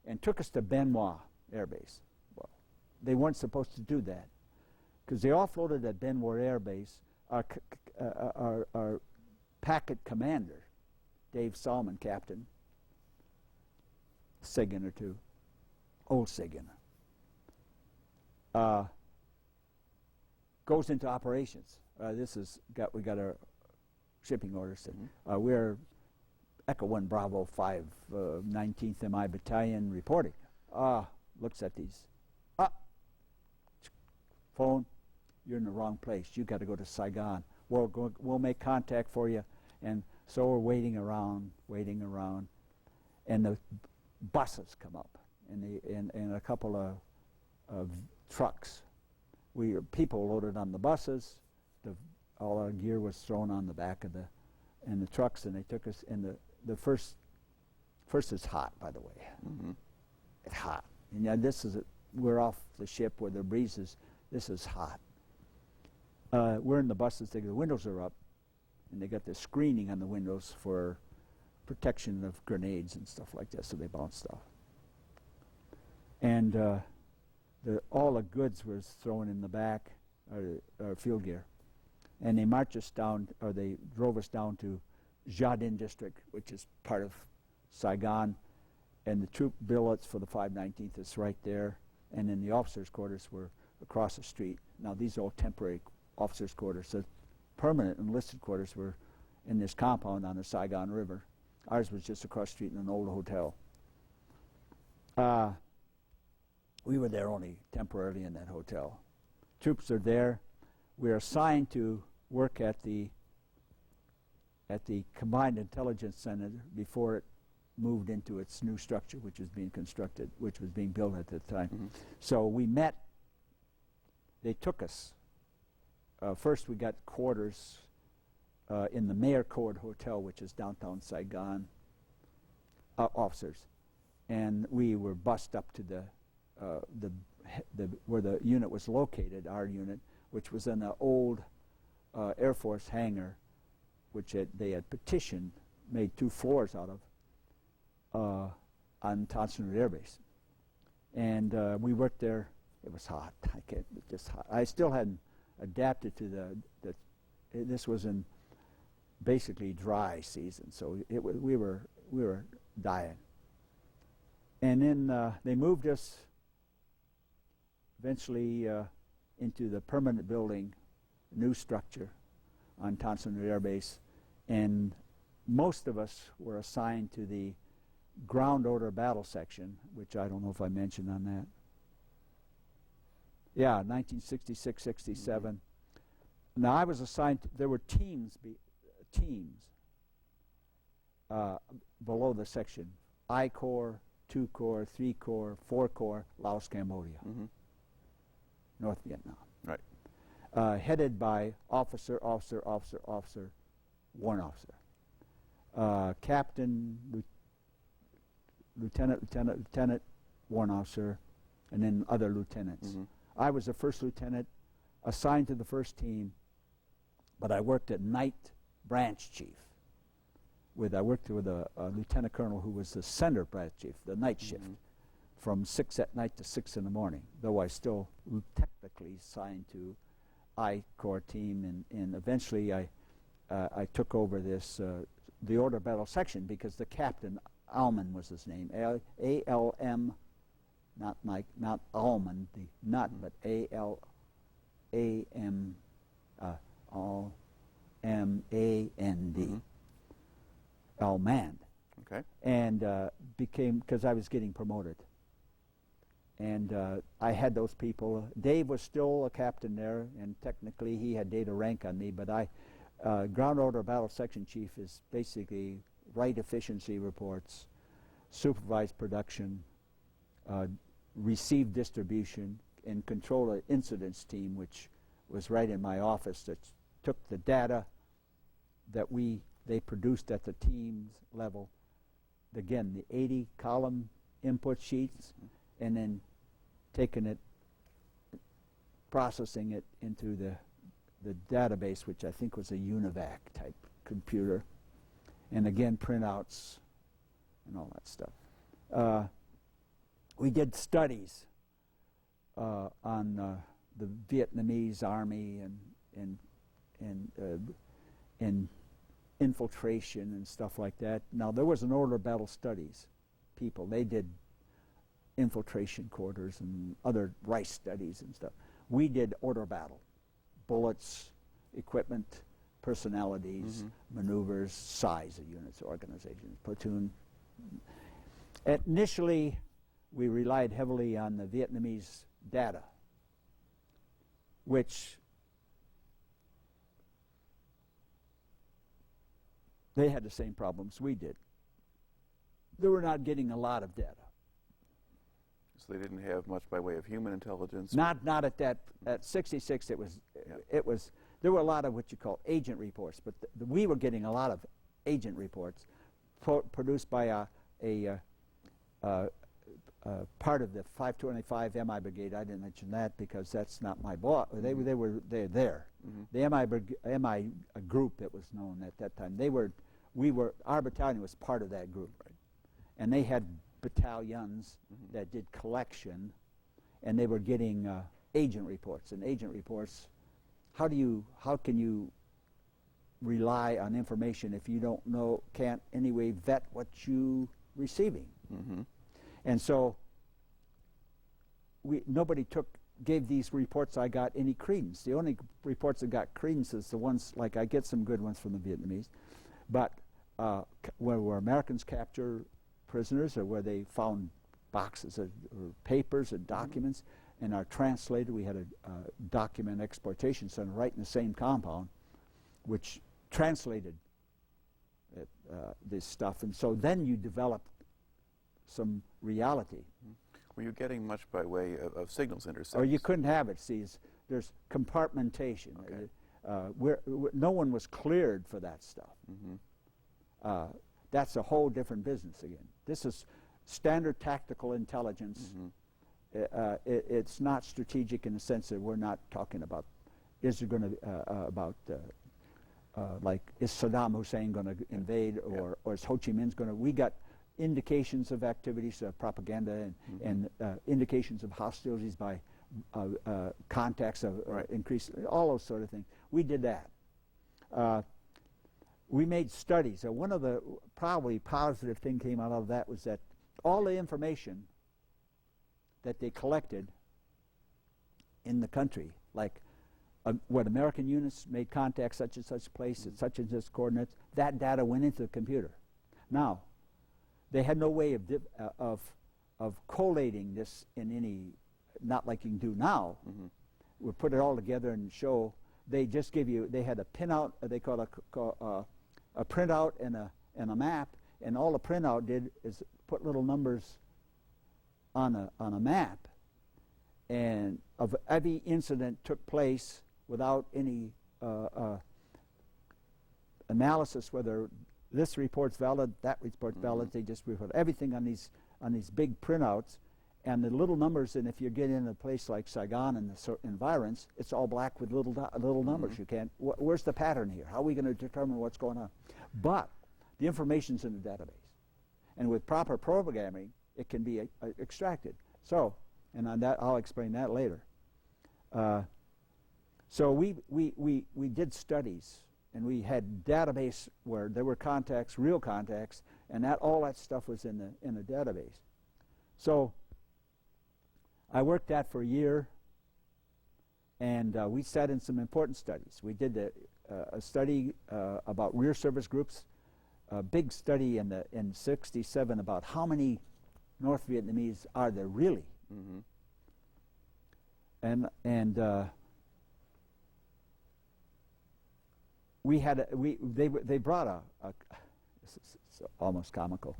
and took us to Benoit Air Base. Well, they weren't supposed to do that because they offloaded at Benoit Air Base our packet commander, Dave Salmon, captain, Saigon or two, old Saigon, goes into operations. We got our shipping orders. We're Echo 1 Bravo 5, 19th MI Battalion reporting. Looks at these. Phone, you're in the wrong place. You got to go to Saigon. We'll make contact for you. And so we're waiting around, and the buses come up, and a couple of trucks. People loaded on the buses. All our gear was thrown on the back of the trucks, and they took us. And the first is hot, by the way. Mm-hmm. It's hot. And we're off the ship where the breezes. This is hot. We're in the buses. The windows are up, and they got the screening on the windows for protection of grenades and stuff like that, so they bounced off. And all the goods was thrown in the back, our field gear, and they marched us down, or they drove us down to Jardin district, which is part of Saigon, and the troop billets for the 519th is right there, and then the officers' quarters were across the street. Now these are all temporary officers' quarters. The permanent enlisted quarters were in this compound on the Saigon River. Ours was just across the street in an old hotel. We were there only temporarily in that hotel. Troops are there. We are assigned to work at the Combined Intelligence Center before it moved into its new structure, which was being constructed, which was being built at the time. Mm-hmm. So we met. They took us. First, we got quarters in the Mayor Court Hotel, which is downtown Saigon. Officers, and we were bussed up to where the unit was located, our unit, which was in an old Air Force hangar, which they had petitioned, made 2 floors out of, on Thompson Air Base. And we worked there. It was hot. Just hot. I still hadn't adapted to this was in basically dry season, so we were dying. And then they moved us eventually into the permanent building, new structure on Thompson Air Base, and most of us were assigned to the ground order battle section, which I don't know if I mentioned on that. Yeah, 1966, 67. Now I was assigned there were teams below the section. I Corps, 2 Corps, 3 Corps, 4 Corps, Laos, Cambodia, mm-hmm. North Vietnam. Right. Headed by officer, warrant officer. Captain, lieutenant, warrant officer, and then other lieutenants. Mm-hmm. I was the first lieutenant assigned to the first team, but I worked at night branch chief. I worked with a lieutenant colonel who was the center branch chief, the night shift, from 6 at night to 6 in the morning, though I still technically assigned to I Corps team, and eventually I took over this, the order battle section, because the captain, Alman was his name, A-L-M, not Mike, not Alman, but A-L-A-M, L-M-A-N-D, Almand. Okay. And because I was getting promoted. And I had those people. Dave was still a captain there, and technically he had data rank on me, but ground order battle section chief is basically write efficiency reports, supervise production, receive distribution, and control an incidents team, which was right in my office, that took the data that they produced at the team's level, again, the 80-column input sheets, and then taking it, processing it into the the database, which I think was a UNIVAC type computer, and again printouts and all that stuff. We did studies on the Vietnamese army and infiltration and stuff like that. Now there was an order of battle studies people. They did infiltration quarters and other rice studies and stuff. We did order of battle, bullets, equipment, personalities, maneuvers, size of units, organizations, platoon. Initially, we relied heavily on the Vietnamese data, which they had the same problems we did. They were not getting a lot of data. So they didn't have much by way of human intelligence? Not at that, at 66 it was, there were a lot of what you call agent reports, but we were getting a lot of agent reports produced by a part of the 525 MI Brigade. I didn't mention that because that's not my boss. They're there. The MI group that was known at that time. Our battalion was part of that group, right? And they had battalions that did collection, and they were getting agent reports. And agent reports, how can you rely on information if you can't anyway vet what you receiving? And so nobody gave these reports I got any credence. The only reports that got credence is the ones, like I get some good ones from the Vietnamese, but where Americans capture prisoners, or where they found boxes or papers or documents, and are translated. We had a document exploitation center right in the same compound, which translated this stuff. And so then you develop some reality. Were you getting much by way of signals intercepts? Or you couldn't have it. See, there's compartmentation. Okay. No one was cleared for that stuff. That's a whole different business again. This is standard tactical intelligence. It's not strategic in the sense that we're not talking about, is there going to like, is Saddam Hussein going to invade, or is Ho Chi Minh's going to? We got indications of activities, propaganda, and indications of hostilities by contacts of increase, all those sort of things. We did that. We made studies. One of the probably positive thing came out of that was that all the information that they collected in the country, like what American units made contact such and such place at such and such coordinates, that data went into the computer. Now, they had no way of collating this in any, not like you can do now. We put it all together and show. They just give you. They had a pinout. They call a printout and a map, and all the printout did is put little numbers on a map, and of every incident took place without any analysis whether this report's valid, that report's valid. They just report everything on these big printouts, and the little numbers. And if you get in a place like Saigon and the environs, it's all black with little numbers. You can't. Where's the pattern here? How are we going to determine what's going on? But the information's in the database, and with proper programming, it can be extracted. So, and on that, I'll explain that later. So we did studies, and we had database where there were contacts, real contacts, and all that stuff was in the database. So I worked that for a year, and we sat in some important studies. We did a study about rear service groups, a big study in '67 about how many North Vietnamese are there really, and we had they brought it's almost comical.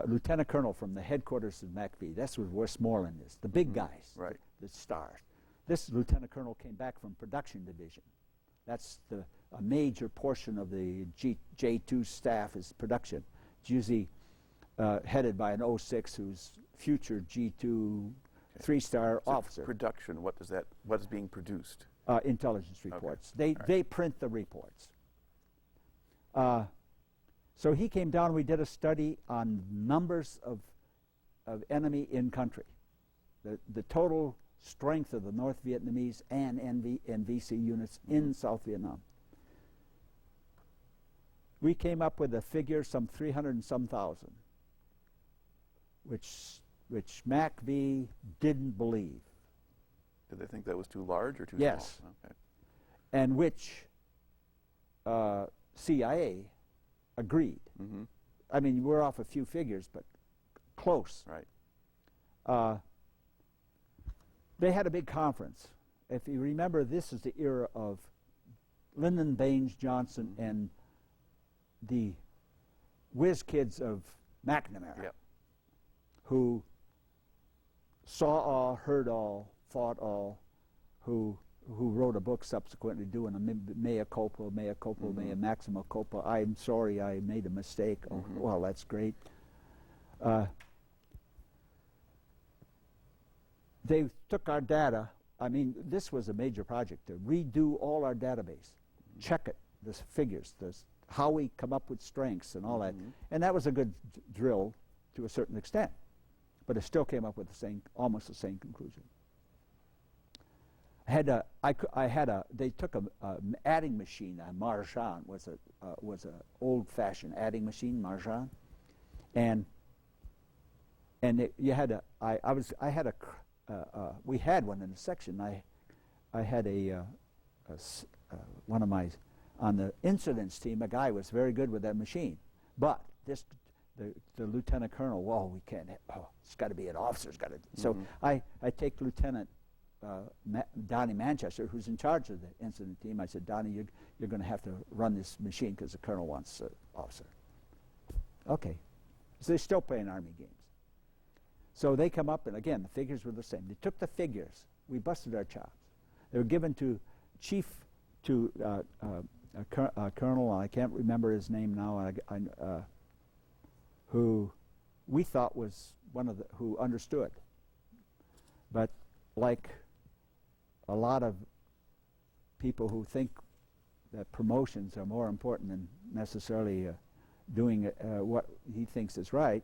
Lieutenant Colonel from the headquarters of MACV. That's where Westmoreland is. The big guys, right? The stars. This Lieutenant Colonel came back from Production Division. That's a major portion of the J2 staff is production. It's usually headed by an 06 who's future G2 three-star So officer. production, what is being produced? Intelligence reports. Okay. They print the reports. So he came down. We did a study on numbers of enemy in country, the total strength of the North Vietnamese and NVC units in South Vietnam. We came up with a figure, some 300 and some thousand, which MACV didn't believe. Did they think that was too large or too Yes. small? Okay. And which CIA agreed. Mm-hmm. I mean, we're off a few figures, but close. Right. They had a big conference. If you remember, this is the era of Lyndon Baines Johnson and the whiz kids of McNamara, Yep. who saw all, heard all, fought all, who wrote a book subsequently doing a mea culpa, mea maxima culpa. I'm sorry, I made a mistake. Oh, well, that's great. They took our data. I mean, this was a major project to redo all our database, check it, the figures, how we come up with strengths and all that. And that was a good drill to a certain extent, but it still came up with almost the same conclusion. They took a adding machine, a Marjan was a old-fashioned adding machine, Marjan, we had one in the section. I had one of my, on the incidents team, a guy was very good with that machine. But the lieutenant colonel, well, we can't, it's got to be an officer. So I take Lieutenant Donnie Manchester, who's in charge of the incident team. I said, Donnie, you're going to have to run this machine because the colonel wants an officer. Okay. So they're still playing Army games. So they come up, and again, the figures were the same. They took the figures. We busted our chops. They were given to a colonel, I can't remember his name now, who we thought was who understood. But like a lot of people who think that promotions are more important than necessarily doing what he thinks is right,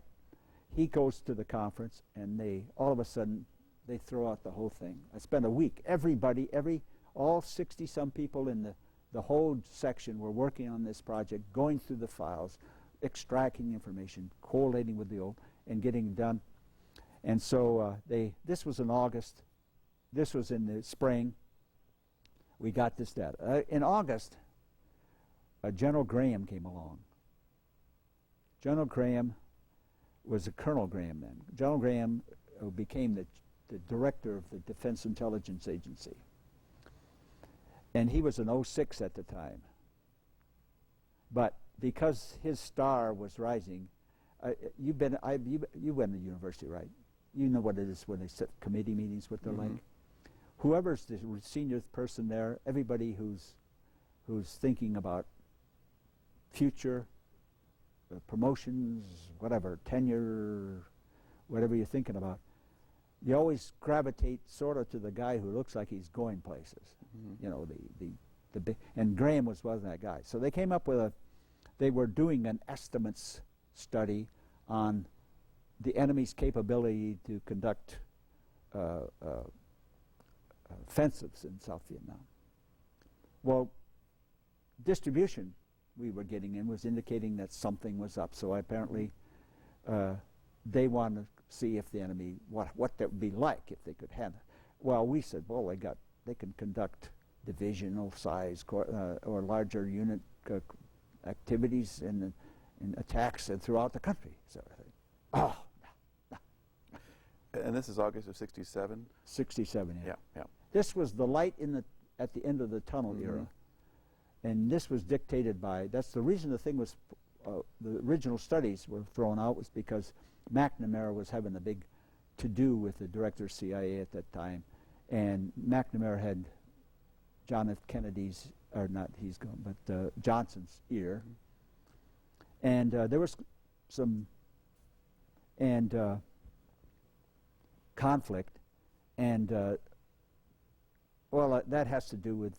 he goes to the conference, and all of a sudden, they throw out the whole thing. I spent a week. All 60-some people in the whole section were working on this project, going through the files, extracting information, collating with the old, and getting it done. And so this was in August. This was in the spring. We got this data. In August, General Graham came along. General Graham was Colonel Graham then. General Graham became the director of the Defense Intelligence Agency. And he was an 06 at the time. But because his star was rising, you went to university, right? You know what it is when they set committee meetings, what they're like. Whoever's the senior person there, everybody who's thinking about future, promotions, whatever, tenure, whatever you're thinking about, you always gravitate sort of to the guy who looks like he's going places. You know, the big, and Graham was that guy. So they came up with they were doing an estimates study on the enemy's capability to conduct offensives in South Vietnam. Well, distribution we were getting in was indicating that something was up. So apparently they wanted to see if the enemy, what that would be like if they could handle it. Well, we said, well, they can conduct divisional size or larger unit activities in attacks throughout the country. So I think, oh. And this is August of 67? 67, yeah. Yeah. This was the light at the end of the tunnel era. And this was dictated by, that's the reason the thing was, the original studies were thrown out was because McNamara was having a big to-do with the director of CIA at that time. And McNamara had John F. Kennedy's, or not he's gone, but Johnson's ear. And there was some conflict. And well, that has to do with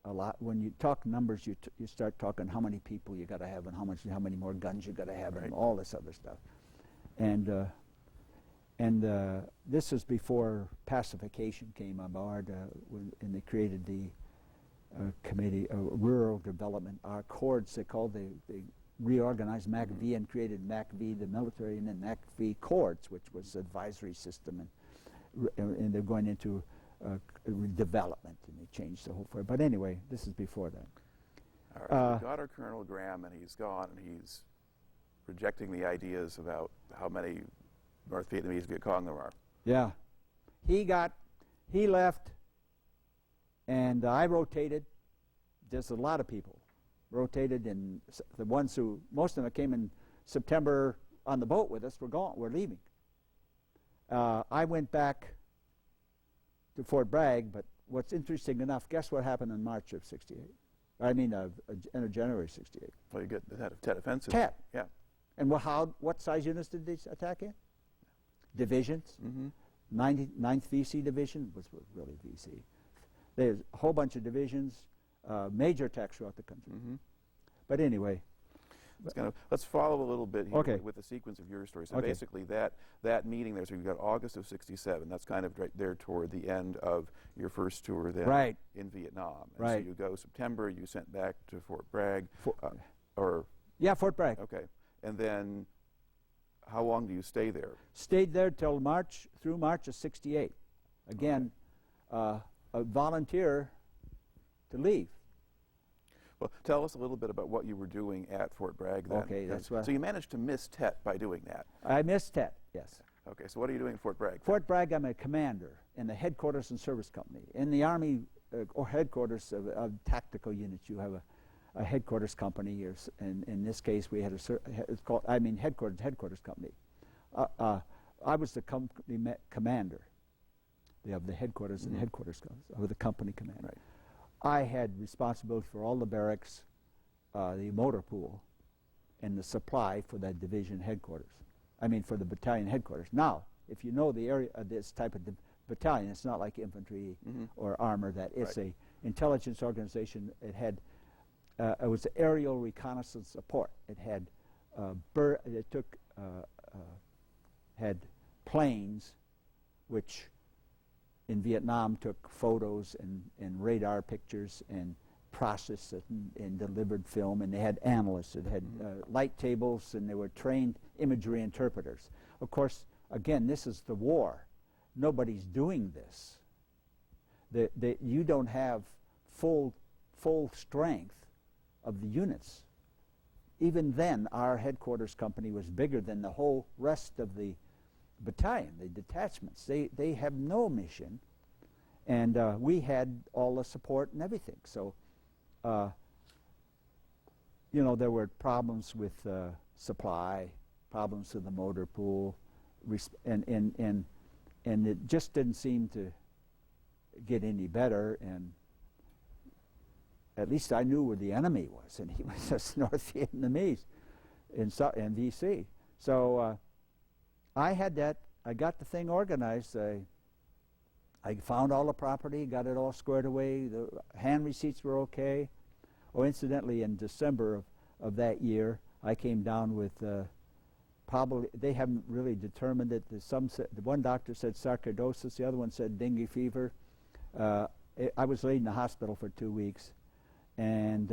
a lot. When you talk numbers, you start talking how many people you got to have and how many more guns you got to have and all this other stuff. And this was before pacification came on board, and they created the committee, rural development, our corps. They called they reorganized MACV and created MACV, the military, and then MACV corps, which was advisory system, and they're going into development, and they changed the whole thing. But anyway, this is before that. All right, we've got our Colonel Graham, and he's gone, and he's rejecting the ideas about how many North Vietnamese Viet Cong there are. Yeah. He left, and I rotated. There's a lot of people rotated, and the ones who, most of them came in September on the boat with us, were leaving. I went back to Fort Bragg, but what's interesting enough, guess what happened in March of 68? I mean, in January 68. Well, you get the Tet Offensive. Tet. Yeah. And what size units did they attack in? Divisions. 9th VC Division was really VC. There's a whole bunch of divisions, major attacks throughout the country. But anyway. Let's follow a little bit here with the sequence of your story. So basically that meeting there, so you've got August of 67, that's kind of right there toward the end of your first tour then in Vietnam. And so you go September, you sent back to Fort Bragg. Yeah, Fort Bragg. Okay. And then how long do you stay there? Stayed there till through March of 68. Again, a volunteer to leave. Well, tell us a little bit about what you were doing at Fort Bragg then. Okay, that's right. So you managed to miss Tet by doing that. I missed Tet, yes. Okay, so what are you doing at Fort Bragg? Fort Bragg, I'm a commander in the headquarters and service company. In the Army or headquarters of tactical units, you have a headquarters company. In this case, we had it's called, headquarters company. I was the company commander. They have the headquarters and headquarters of the company commander. Right. I had responsibility for all the barracks, the motor pool, and the supply for that division headquarters. I mean, for the battalion headquarters. Now, if you know the area of this type of battalion, it's not like infantry or armor. That it's a intelligence organization. It had it was aerial reconnaissance support. It had had planes, which in Vietnam took photos and radar pictures and processed it and delivered film, and they had analysts. It had light tables, and they were trained imagery interpreters. Of course, again, this is the war. Nobody's doing this. You don't have full strength of the units. Even then, our headquarters company was bigger than the whole rest of the battalion, the detachments. They have no mission, and we had all the support and everything. So, there were problems with supply, problems with the motor pool, and it just didn't seem to get any better. And at least I knew where the enemy was, and he was just North Vietnamese in VC. So I had that. I got the thing organized. I found all the property, got it all squared away. The hand receipts were okay. Oh, incidentally, in December of that year, I came down with probably, they haven't really determined it. One doctor said sarcoidosis, the other one said dengue fever. I was laid in the hospital for 2 weeks. And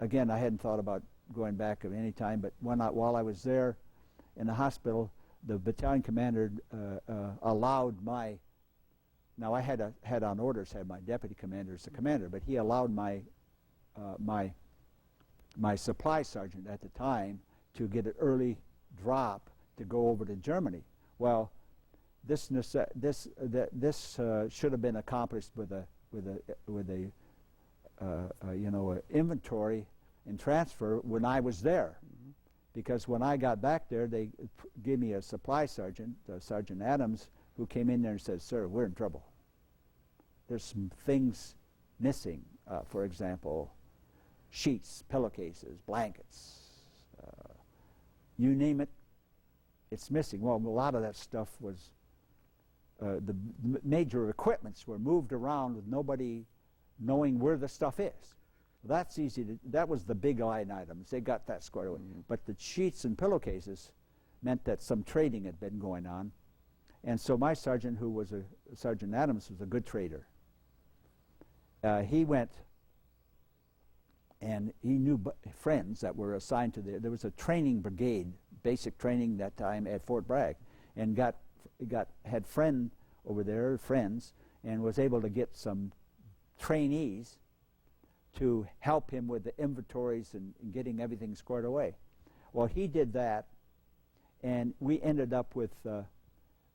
again, I hadn't thought about going back at any time, but while I was there in the hospital, the battalion commander allowed now I had on orders, had my deputy commander as the commander, but he allowed my supply sergeant at the time to get an early drop to go over to Germany. Well, this should have been accomplished with a inventory and transfer when I was there, because when I got back there, they gave me a supply sergeant, Sergeant Adams, who came in there and said, "Sir, we're in trouble. There's some things missing. For example, sheets, pillowcases, blankets, you name it, it's missing." Well, a lot of that stuff was major equipments were moved around with nobody knowing where the stuff is. That's easy to, that was the big line items. They got that squared away. But the sheets and pillowcases meant that some trading had been going on. And so my sergeant, who was Sergeant Adams, was a good trader. He went and he knew friends that were assigned to there was a training brigade, basic training that time at Fort Bragg, and had friends, and was able to get some trainees to help him with the inventories and getting everything squared away. Well, he did that, and we ended up with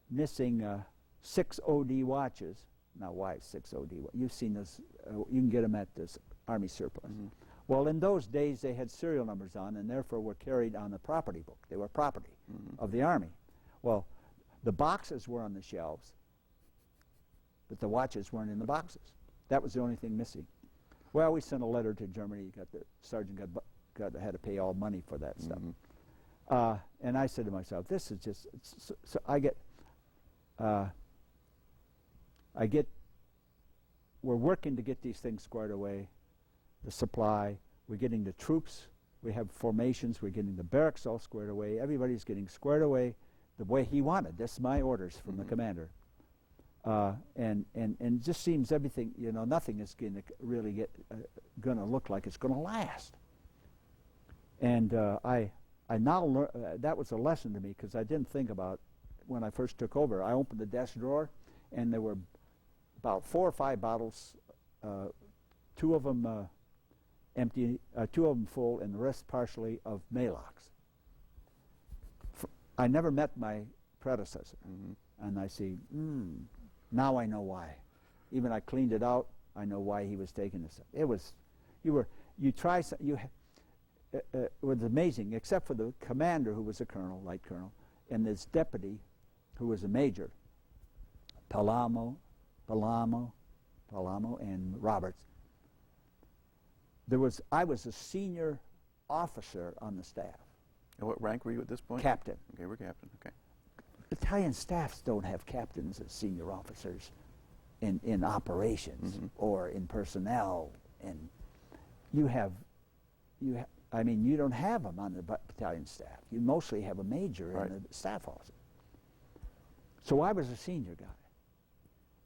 missing 6 OD watches. Now, why 6 OD? You've seen this. You can get them at this Army surplus. Well, in those days, they had serial numbers on, and therefore were carried on the property book. They were property of the Army. Well, the boxes were on the shelves, but the watches weren't in the boxes. That was the only thing missing. Well, we sent a letter to Germany. The sergeant had to pay all money for that stuff. And I said to myself, this is just, so we're working to get these things squared away, the supply, we're getting the troops, we have formations, we're getting the barracks all squared away, everybody's getting squared away the way he wanted. That's my orders from the commander. And it just seems everything, nothing is going to really going to look like it's going to last. And I now learn, that was a lesson to me, because I didn't think about when I first took over. I opened the desk drawer, and there were about 4 or 5 bottles, 2 of them empty, 2 of them full, and the rest partially of Maalox. I never met my predecessor, and I see, now I know why. Even I cleaned it out, I know why he was taking this. It was, it was amazing, except for the commander, who was a colonel, light colonel, and this deputy, who was a major, Palamo, and Roberts. I was a senior officer on the staff. And what rank were you at this point? Captain. Okay, we're captain, okay. Battalion staffs don't have captains as senior officers in operations or in personnel, and you don't have them on the battalion staff. You mostly have a major and a staff officer. So I was a senior guy,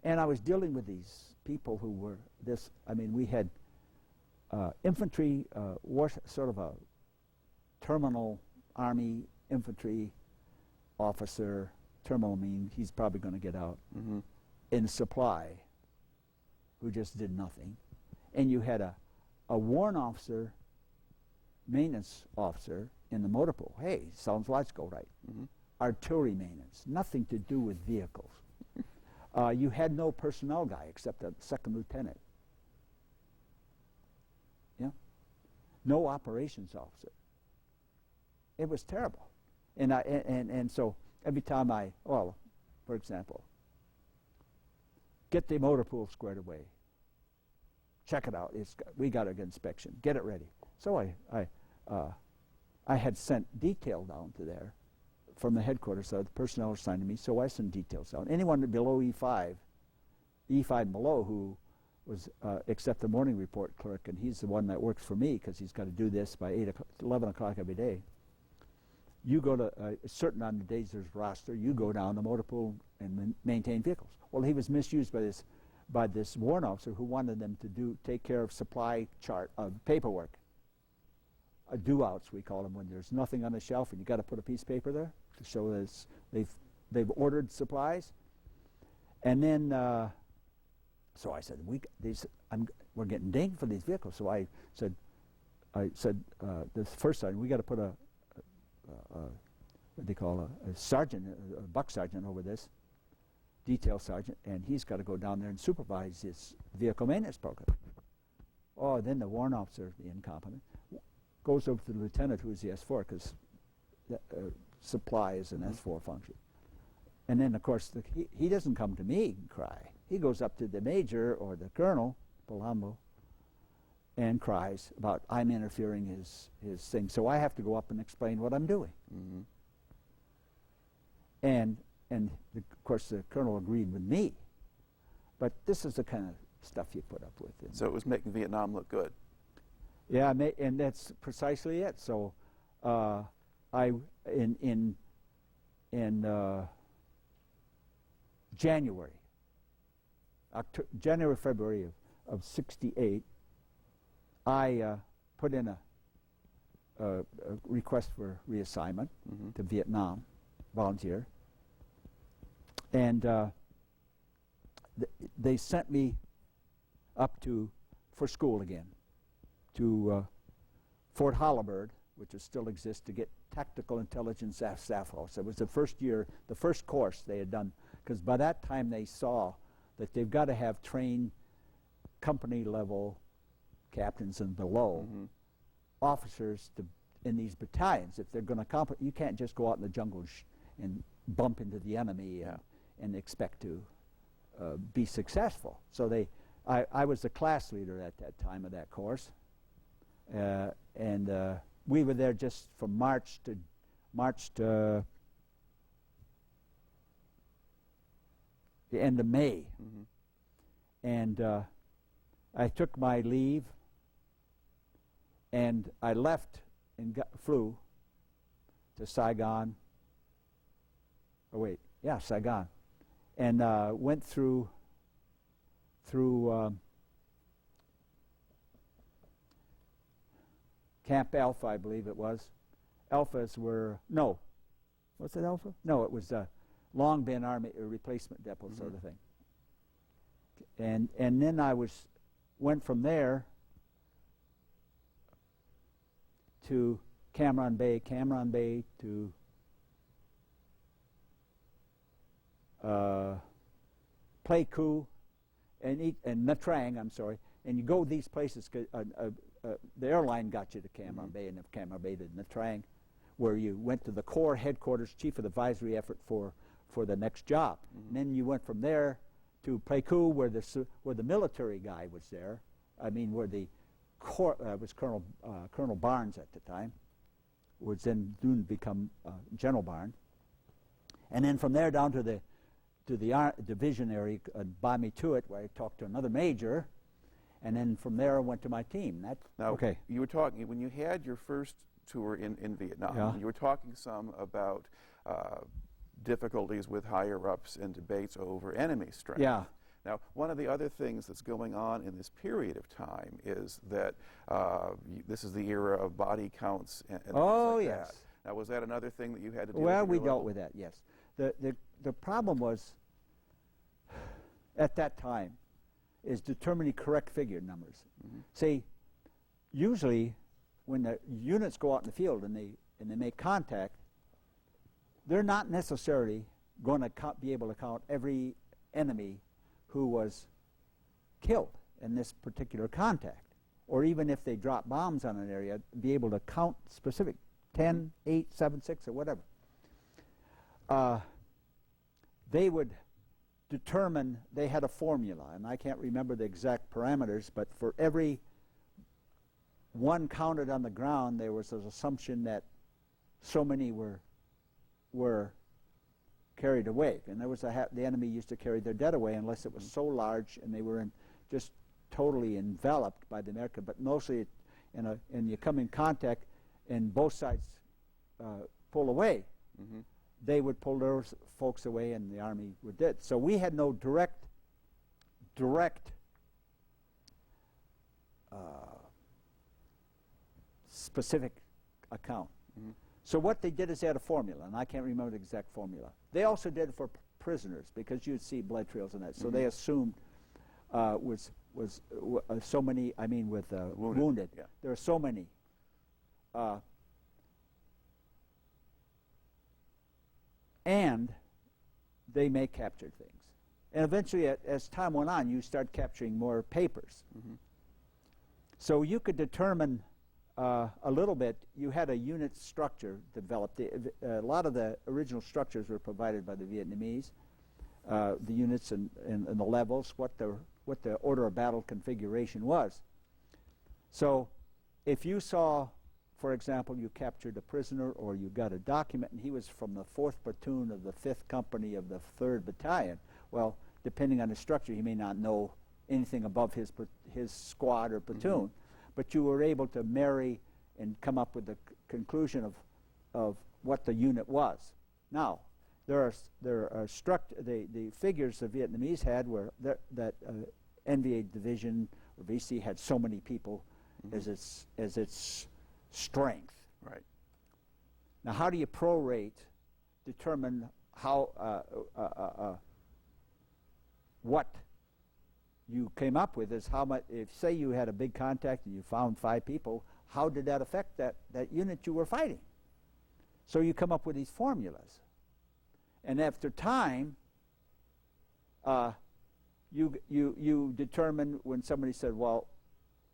and I was dealing with these people who were we had infantry, sort of a terminal Army infantry officer, terminal mean he's probably going to get out, in supply, who just did nothing. And you had a warrant officer, maintenance officer in the motor pool. Hey, sounds logical, right? Artillery maintenance, nothing to do with vehicles. You had no personnel guy except a second lieutenant. Yeah, no operations officer. It was terrible, and so every time for example, get the motor pool squared away. Check it out. We got an inspection. Get it ready. So I had sent detail down to there from the headquarters. So the personnel assigned to me. So I sent details down. Anyone below E5 and below, who was except the morning report clerk, and he's the one that works for me because he's got to do this by 11 o'clock every day. You go to certain on the days there's roster, you go down the motor pool and maintain vehicles. Well, he was misused by this warrant officer who wanted them to take care of supply chart paperwork. Do-outs, we call them, when there's nothing on the shelf and you got to put a piece of paper there to show that they've ordered supplies. And then, so I said, we're getting dinged for these vehicles. So I said, this first sergeant, we got to put what they call a sergeant, a buck sergeant over this, detail sergeant, and he's got to go down there and supervise this vehicle maintenance program. Oh, then the warrant officer, the incompetent, goes over to the lieutenant, who is the S4, because supply is an S4 function. And then, of course, he doesn't come to me and cry. He goes up to the major or the colonel, Palamo, and cries about I'm interfering his thing. So I have to go up and explain what I'm doing. And and of course the colonel agreed with me. But this is the kind of stuff you put up with. So it was making Vietnam look good. Yeah, and that's precisely it. So in January, February of '68, I put in a request for reassignment to Vietnam, volunteer, and they sent me up for school again to Fort Holabird, which still exists, to get tactical intelligence staff house. It was the first year, the first course they had done, because by that time they saw that they've got to have trained company level captains and below officers in these battalions. If they're going to you can't just go out in the jungle and bump into the enemy and expect to be successful. So I was the class leader at that time of that course, and we were there just from March to the end of May, and I took my leave, and I left and flew to Saigon. Oh wait, yeah, Saigon, and went through Camp Alpha, I believe it was. Alphas were was it Alpha? No, it was Long Bin Army replacement depot sort of thing. And then I went from there to Cam Bay to Pleiku and Nha Trang, I'm sorry, and you go these places. The airline got you to Cam Bay, and Cam Bay to Nha Trang, where you went to the Corps headquarters, chief of advisory effort for the next job. And then you went from there to Pleiku, where the military guy was there. I mean, where the Corps was Colonel Barnes at the time, was then soon become General Barnes. And then from there down to the division area, by me to it, where I talked to another major, and then from there I went to my team. Okay. You were talking, when you had your first tour in Vietnam, you were talking some about difficulties with higher-ups and debates over enemy strength. Yeah. Now, one of the other things that's going on in this period of time is that this is the era of body counts and things like that. Now, was that another thing that you had to deal with? Well, we dealt with that, yes. The problem was, at that time, is determining correct figure numbers. See, usually when the units go out in the field and they make contact, they're not necessarily going to be able to count every enemy who was killed in this particular contact. Or even if they drop bombs on an area, be able to count specific 10, 8, 7, 6, or whatever. They would determine, they had a formula, and I can't remember the exact parameters, but for every one counted on the ground, there was an assumption that so many were carried away. And there was the enemy used to carry their dead away unless it was so large and they were just totally enveloped by the American. But mostly, and you come in contact, and both sides pull away. They would pull those folks away, and the Army would dead. So we had no direct specific account. So what they did is they had a formula, and I can't remember the exact formula. They also did it for prisoners, because you'd see blood trails and that. So they assumed was so many. I mean, with wounded. Yeah. There are so many. And they may capture things. And eventually, as time went on, you start capturing more papers. So you could determine a little bit. You had a unit structure developed. A lot of the original structures were provided by the Vietnamese. The units and the levels, what the order of battle configuration was. So if you saw for example, you captured a prisoner or you got a document and he was from the 4th platoon of the 5th company of the 3rd battalion, well, depending on the structure, he may not know anything above his squad or platoon, but you were able to marry and come up with the conclusion of what the unit was. Now, the figures the Vietnamese had were that NVA division or VC had so many people as its strength. Right. Now, how do you prorate, determine how what you came up with is how much? If say you had a big contact and you found 5 people, how did that affect that unit you were fighting? So you come up with these formulas, and after time, you determine when somebody said, well,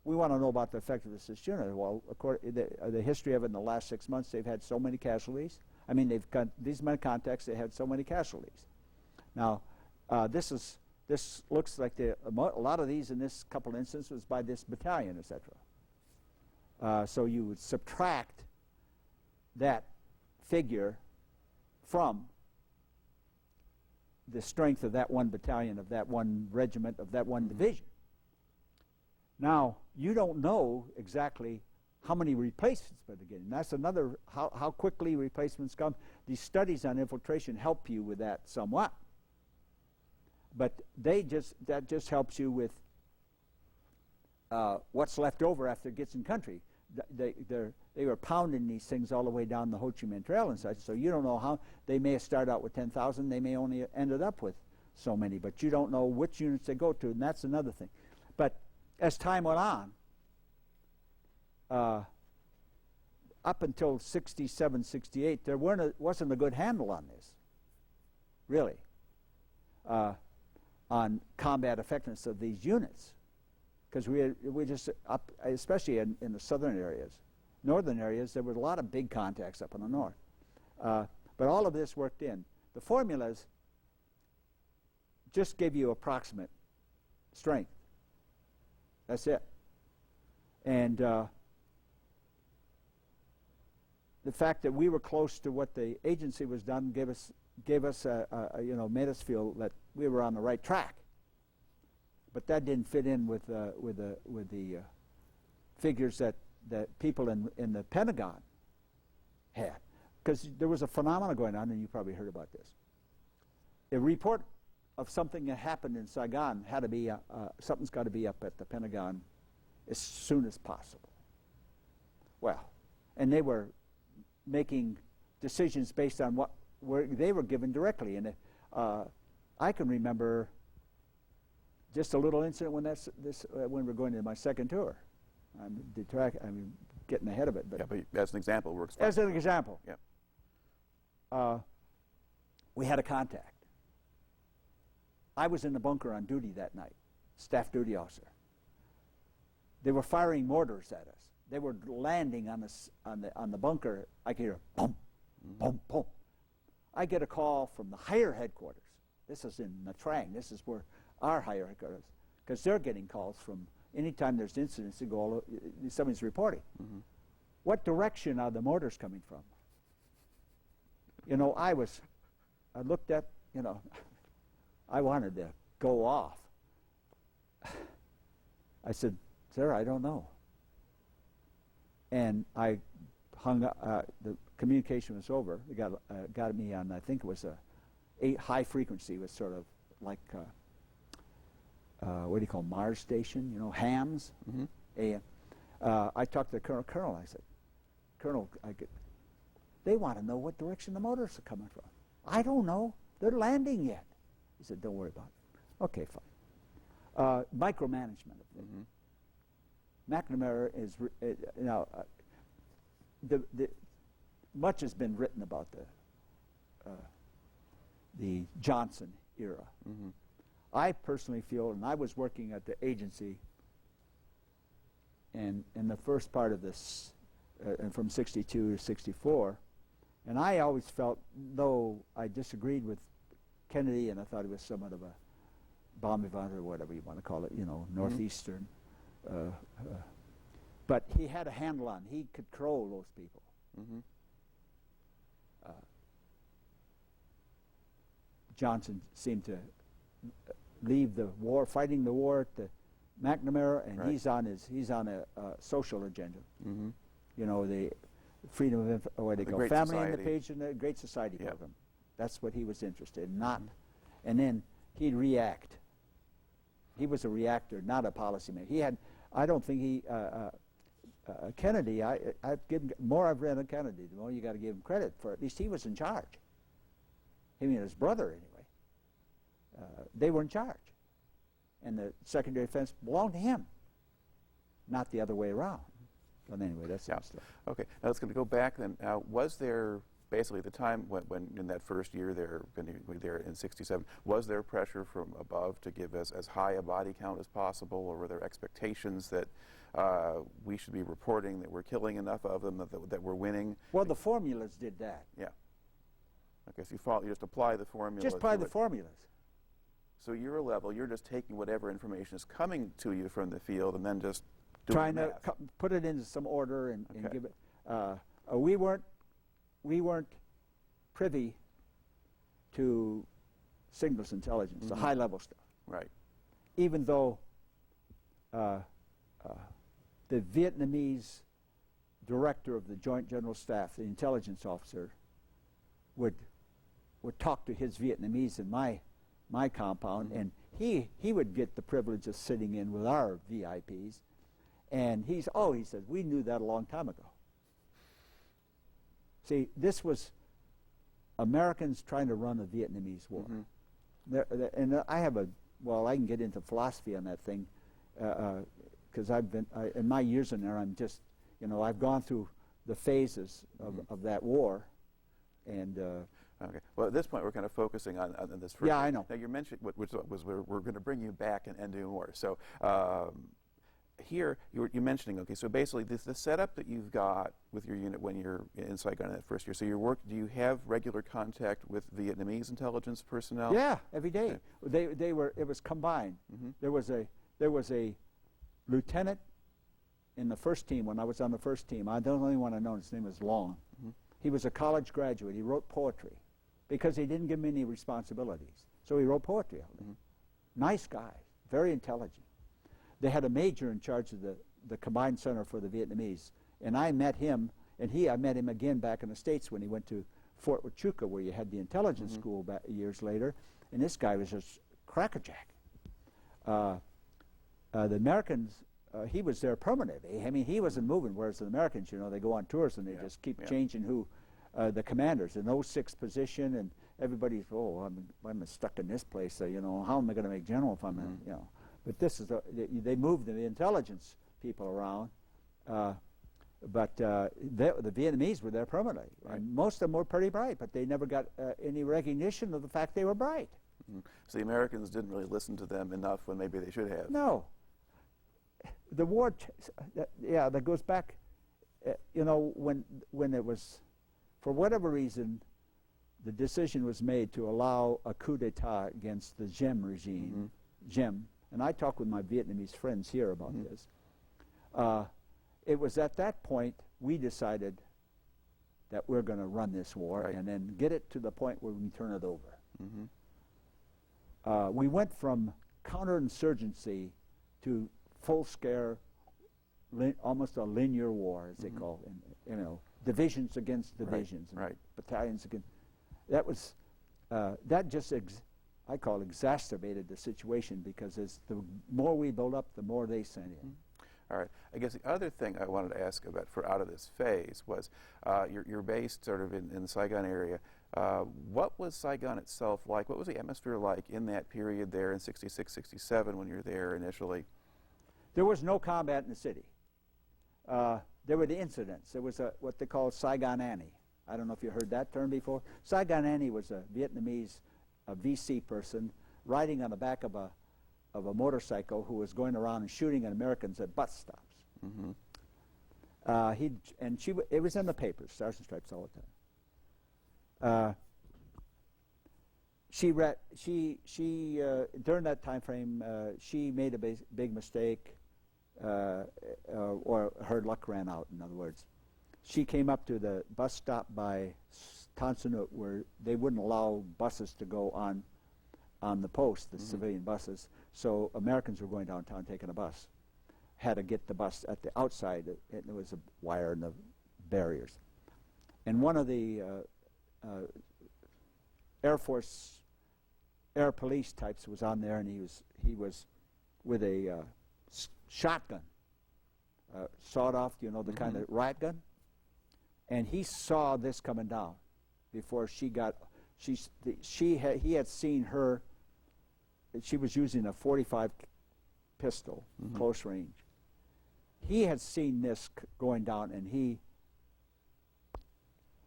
we want to know about the effectiveness of this unit. Well, according the history of it in the last 6 months, they've had so many casualties. I mean, they've got these many contacts. They had so many casualties. Now, this looks like a lot of these in this couple instances was by this battalion, etc. So you would subtract that figure from the strength of that one battalion, of that one regiment, of that one division. Now, you don't know exactly how many replacements by the beginning. That's another, how quickly replacements come. These studies on infiltration help you with that somewhat. But that just helps you with what's left over after it gets in country. They were pounding these things all the way down the Ho Chi Minh Trail and such, so you don't know how. They may have started out with 10,000, they may only ended up with so many, but you don't know which units they go to, and that's another thing. But as time went on, up until 67, 68, there wasn't a good handle on this, really, on combat effectiveness of these units. Because we just up, especially in the southern areas. Northern areas, there were a lot of big contacts up in the north. But all of this worked in. The formulas just give you approximate strength. That's it. And the fact that we were close to what the agency was done gave us made us feel that we were on the right track. But that didn't fit in with the figures that people in the Pentagon had, because there was a phenomenon going on, and you probably heard about this. A report of something that happened in Saigon had to be something's got to be up at the Pentagon as soon as possible. Well, and they were making decisions based on what they were given directly, and I can remember just a little incident when when we're going to my second tour. I'm getting ahead of it, but yeah, but as an example, works. As an example, yeah. We had a contact. I was in the bunker on duty that night, staff duty officer. They were firing mortars at us. They were landing on the bunker. I could hear boom, boom, boom. I get a call from the higher headquarters. This is in Nha Trang. This is where our higher headquarters, because they're getting calls from anytime there's incidents, they go, somebody's reporting. What direction are the mortars coming from? I looked at, I wanted to go off. I said, sir, I don't know. And I hung up, the communication was over. It got me on, I think it was a high frequency, was sort of like, what do you call Mars station? Hams. AM. I talked to the colonel. I said, Colonel, they want to know what direction the motors are coming from. I don't know. They're landing yet. He said, don't worry about it. Okay, fine. Micromanagement of things. McNamara is much has been written about the Johnson era. I personally feel, and I was working at the agency in the first part of this, from 62 to 64, and I always felt, though I disagreed with Kennedy and I thought he was somewhat of a bon vivant or whatever you want to call it, northeastern. but he had a handle on. He could control those people. Mm-hmm. Johnson seemed to leave the war, fighting the war at the McNamara, and Right. he's on a social agenda. Mm-hmm. You know, the freedom of what they The call Great family Society. in the page and the Great Society Yeah. program. That's what he was interested in, not. And then he'd react. He was a reactor, not a policymaker. He had. I don't think he. Kennedy. I've given more I've read on Kennedy, the more you got to give him credit for. At least he was in charge. Him and his brother, anyway. They were in charge, and the Secretary of Defense belonged to him, not the other way around. But anyway, that's some stuff. Okay, now let's go back then. Was there basically the time when in that first year there, in '67, was there pressure from above to give as high a body count as possible, or were there expectations that we should be reporting that we're killing enough of them that we're winning? Well, the formulas did that. Yeah. Okay, so you just apply the formula. Just apply the formulas. So you're a level, you're just taking whatever information is coming to you from the field and then just doing Trying the to math. put it into some order and Okay. give it. We weren't privy to signals intelligence, the Mhm. high level stuff. Right. Even though the Vietnamese director of the Joint General Staff, the intelligence officer, would talk to his Vietnamese in my compound, and he would get the privilege of sitting in with our VIPs, and he said, we knew that a long time ago. See, this was Americans trying to run a Vietnamese war. And I can get into philosophy on that thing, because in my years in there, I've gone through the phases of that war, and Okay. Well, at this point, we're kind of focusing on this first. Yeah, I know. Now, you mentioned which was we're going to bring you back and do more. So here, you're mentioning, okay, so basically the setup that you've got with your unit when you're in Saigon in that first year, so do you have regular contact with Vietnamese intelligence personnel? yeah, every day. Okay. It was combined. Mm-hmm. There was a lieutenant in the first team when I was on the first team. I don't only one I know, his name was Long. Mm-hmm. He was a college graduate. He wrote poetry because he didn't give him any responsibilities. So he wrote poetry all day. Nice guy, very intelligent. They had a major in charge of the combined center for the Vietnamese, and I met him, and I met him again back in the States when he went to Fort Huachuca, where you had the intelligence school years later, and this guy was just crackerjack. The Americans, he was there permanently. I mean, he wasn't moving, whereas the Americans, they go on tours and they just keep changing who the commanders. In 06 position, and everybody's, I'm stuck in this place, so, how am I going to make general if I'm, But this is, they moved the intelligence people around, but the Vietnamese were there permanently. Right. And most of them were pretty bright, but they never got any recognition of the fact they were bright. So the Americans didn't really listen to them enough when maybe they should have. No. The war, that goes back, when it was, for whatever reason, the decision was made to allow a coup d'etat against the Diem regime, and I talked with my Vietnamese friends here about this. It was at that point we decided that we're going to run this war and then get it to the point where we can turn it over. We went from counterinsurgency to full-scale, almost a linear war, as they call it. Divisions against divisions, and battalions against. That was that just I call exacerbated the situation, because as the more we build up, the more they sent in. All right. I guess the other thing I wanted to ask about for out of this phase was you're based sort of in the Saigon area. What was Saigon itself like? What was the atmosphere like in that period there in 66, 67 when you were there initially? There was no combat in the city. There were the incidents. There was what they call Saigon Annie. I don't know if you heard that term before. Saigon Annie was a Vietnamese VC person riding on the back of a motorcycle who was going around and shooting at Americans at bus stops. It was in the papers, Stars and Stripes all the time. She during that time frame, she made a big mistake. or her luck ran out, in other words. She came up to the bus stop by Tonsanut where they wouldn't allow buses to go on the post, the civilian buses. So Americans were going downtown taking a bus. Had to get the bus at the outside, and there was a wire and the barriers. And one of the Air Force air police types was on there, and he was with a shotgun, sawed off, you know, the kind of riot gun. And he saw this coming down before she got. He had seen her. She was using a .45 pistol, close range. He had seen this going down, and he,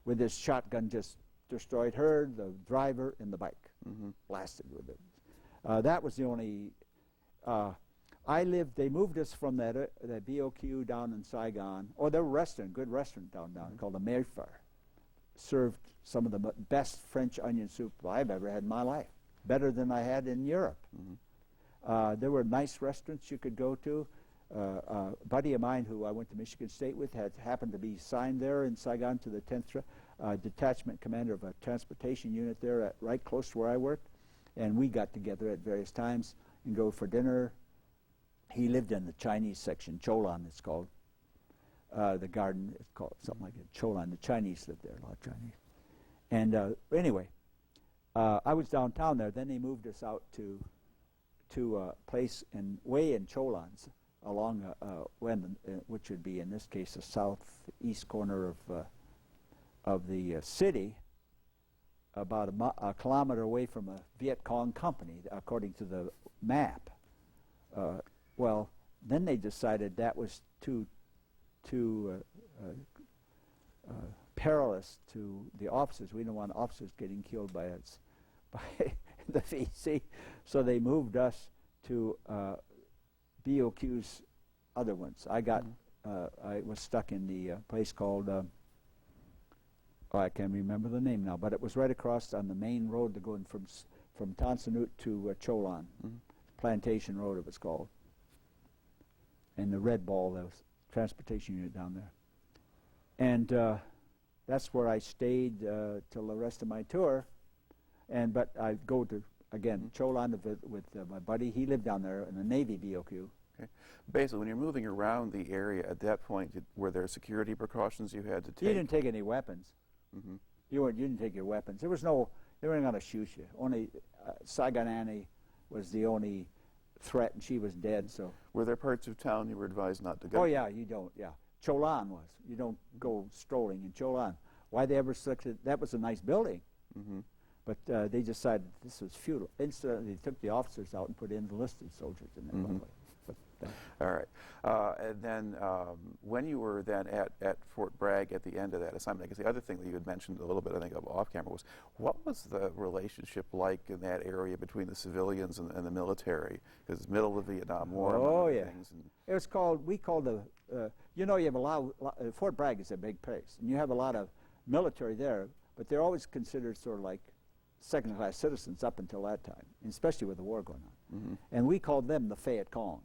with his shotgun, just destroyed her, the driver, and the bike. Blasted with it. That was the only. They moved us from that BOQ down in Saigon. Oh, there was a good restaurant down called the Mayfair. Served some of the best French onion soup I've ever had in my life. Better than I had in Europe. There were nice restaurants you could go to. A buddy of mine who I went to Michigan State with had happened to be signed there in Saigon to the 10th detachment commander of a transportation unit there right close to where I worked. And we got together at various times and go for dinner. He lived in the Chinese section, Cholan it's called. The garden is called something like it, Cholan. The Chinese lived there, a lot of Chinese. And anyway, I was downtown there. Then they moved us out to a place way in Cholans along which would be in this case the southeast corner of the city, about a kilometer away from a Viet Cong company, according to the map. Well, then they decided that was too perilous to the officers. We don't want officers getting killed by the VC, so they moved us to BOQ's other ones. I was stuck in the place called. I can't remember the name now, but it was right across on the main road going from Tonsanut to Cholan. Plantation Road it was called. And the Red Ball, there was transportation unit down there. And that's where I stayed till the rest of my tour. But I'd go to, again, Cholan with my buddy. He lived down there in the Navy BOQ. Okay. Basically, when you're moving around the area at that point, were there security precautions you had to take? You didn't take any weapons. You didn't take your weapons. They weren't going to shoot you. Only Saigon Annie was the only threat, and she was dead. So. Were there parts of town you were advised not to go? Oh yeah, you don't. Yeah, Cholan was. You don't go strolling in Cholan. Why they ever selected that was a nice building, but they decided this was futile. Instead, they took the officers out and put enlisted soldiers in there. All right. And then when you were then at Fort Bragg at the end of that assignment, I guess the other thing that you had mentioned a little bit, I think, off camera was, what was the relationship like in that area between the civilians and the military? Because it's middle of the Vietnam War. Oh, yeah. It was called, we called you know, you have a lot, Fort Bragg is a big place, and you have a lot of military there, but they're always considered sort of like second-class citizens up until that time, especially with the war going on. And we called them the Viet Cong.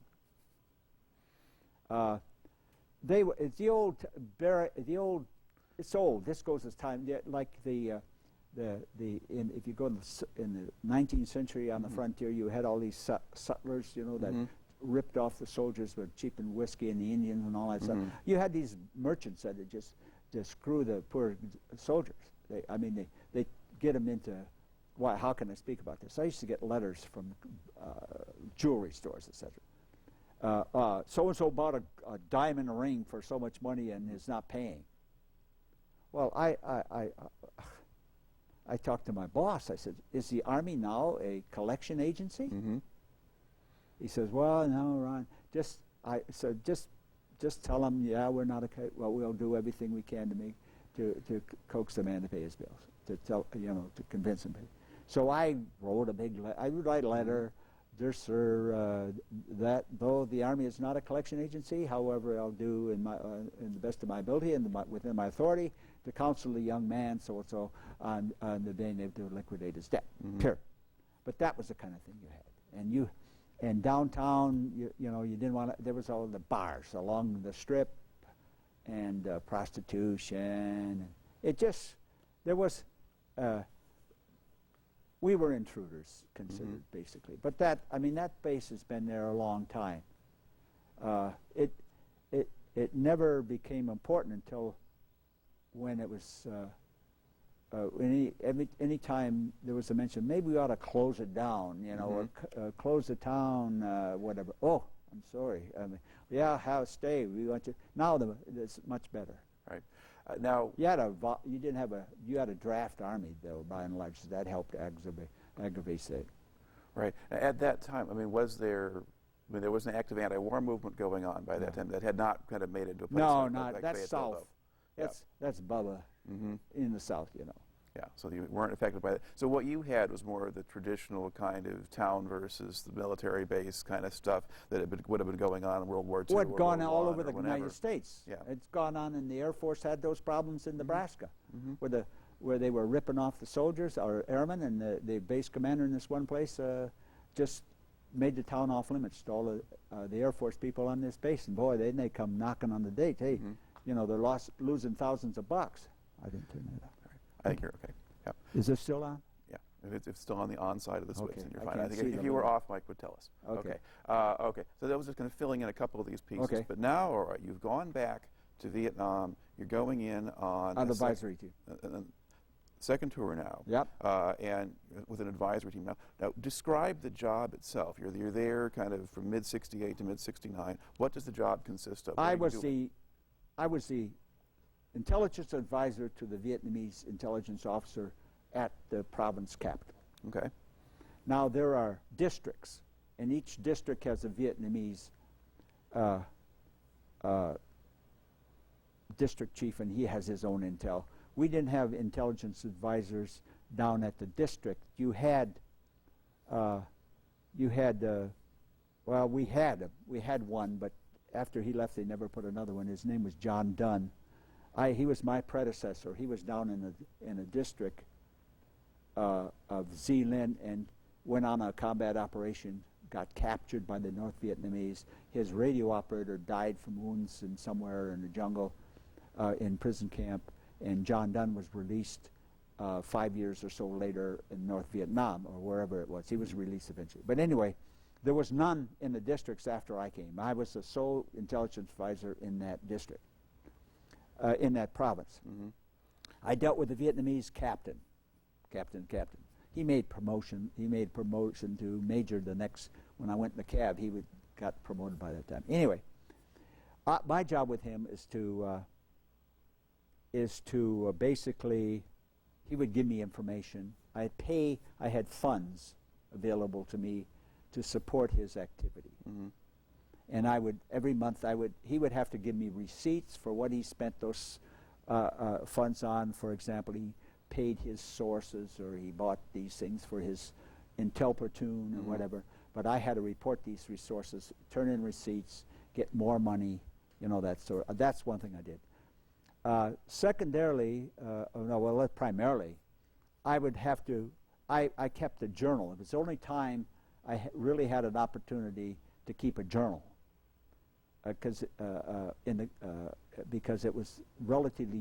It's the old. It's old. This goes as time. Like if you go in the 19th century on the frontier, you had all these sutlers, you know, that ripped off the soldiers with cheaping whiskey and the Indians and all that stuff. You had these merchants that would just screw the poor soldiers. They get them into. Why? How can I speak about this? I used to get letters from jewelry stores, etc. So-and-so bought a diamond ring for so much money and is not paying. Well, I talked to my boss. I said, is the Army now a collection agency? He says, well, no, Ron, just tell them, yeah, we're not we'll do everything we can to coax the man to pay his bills, to convince him. So I wrote I would write a letter. Dear sir, that though the Army is not a collection agency, however, I'll do in the best of my ability and within my authority to counsel the young man so on the being able to liquidate his debt. Period. But that was the kind of thing you had, and and downtown, you know, you didn't want to, there was all the bars along the strip and prostitution. It just, there was, we were intruders considered basically. But that, I mean, that base has been there a long time. It never became important until when it was, any time there was a mention, maybe we ought to close it down, you know, or close the town, whatever. Oh, I'm sorry. I mean, yeah, stay. We want you. Now it's much better. Right. Now you had you had a draft army though, by and large. So that helped aggravate that. Right. At that time, I mean, there was an active anti-war movement going on by that time that had not kind of made it into a place. No, like not that's south. That's Bubba in the south, you know. Yeah, so you weren't affected by that. So what you had was more of the traditional kind of town versus the military base kind of stuff that would have been going on in World War II. Well, it had gone all over the whenever. United States. Yeah. It's gone on, and the Air Force had those problems in Nebraska, where they were ripping off the soldiers or airmen, and the base commander in this one place just made the town off limits to all the Air Force people on this base. And boy, then they come knocking on the gate. Hey, you know, they're losing thousands of bucks. I didn't turn that up. I think you're okay. Yeah. Is this still on? Yeah. If it's still on the on side of the switch, then you're fine. I can't think see if the you were logo. off, Mike would tell us. Okay. Okay. So that was just kind of filling in a couple of these pieces. Okay. But now, all right, you've gone back to Vietnam. You're going in on On the advisory team. Second tour now. Yep. And with an advisory team now. Now, describe the job itself. You're there kind of from mid-68 to mid-69. What does the job consist of? I was the intelligence advisor to the Vietnamese intelligence officer at the province capital. Okay. Now there are districts, and each district has a Vietnamese district chief, and he has his own intel. We didn't have intelligence advisors down at the district. We had one, but after he left, they never put another one. His name was John Dunn. He was my predecessor. He was down in a district of Zeeland and went on a combat operation, got captured by the North Vietnamese. His radio operator died from wounds somewhere in the jungle in prison camp, and John Dunn was released 5 years or so later in North Vietnam or wherever it was. He was released eventually. But anyway, there was none in the districts after I came. I was the sole intelligence advisor in that district. In that province. I dealt with the Vietnamese captain. He made promotion to major the next, when I went in the cab, he got promoted by that time. Anyway, my job with him is to basically, he would give me information. I had funds available to me to support his activity. And every month he would have to give me receipts for what he spent those funds on. For example, he paid his sources, or he bought these things for his intel platoon or whatever. But I had to report these resources, turn in receipts, get more money, you know, that sort. That's one thing I did. Secondarily, primarily, I would have to. I kept a journal. It was the only time I really had an opportunity to keep a journal. Because it was relatively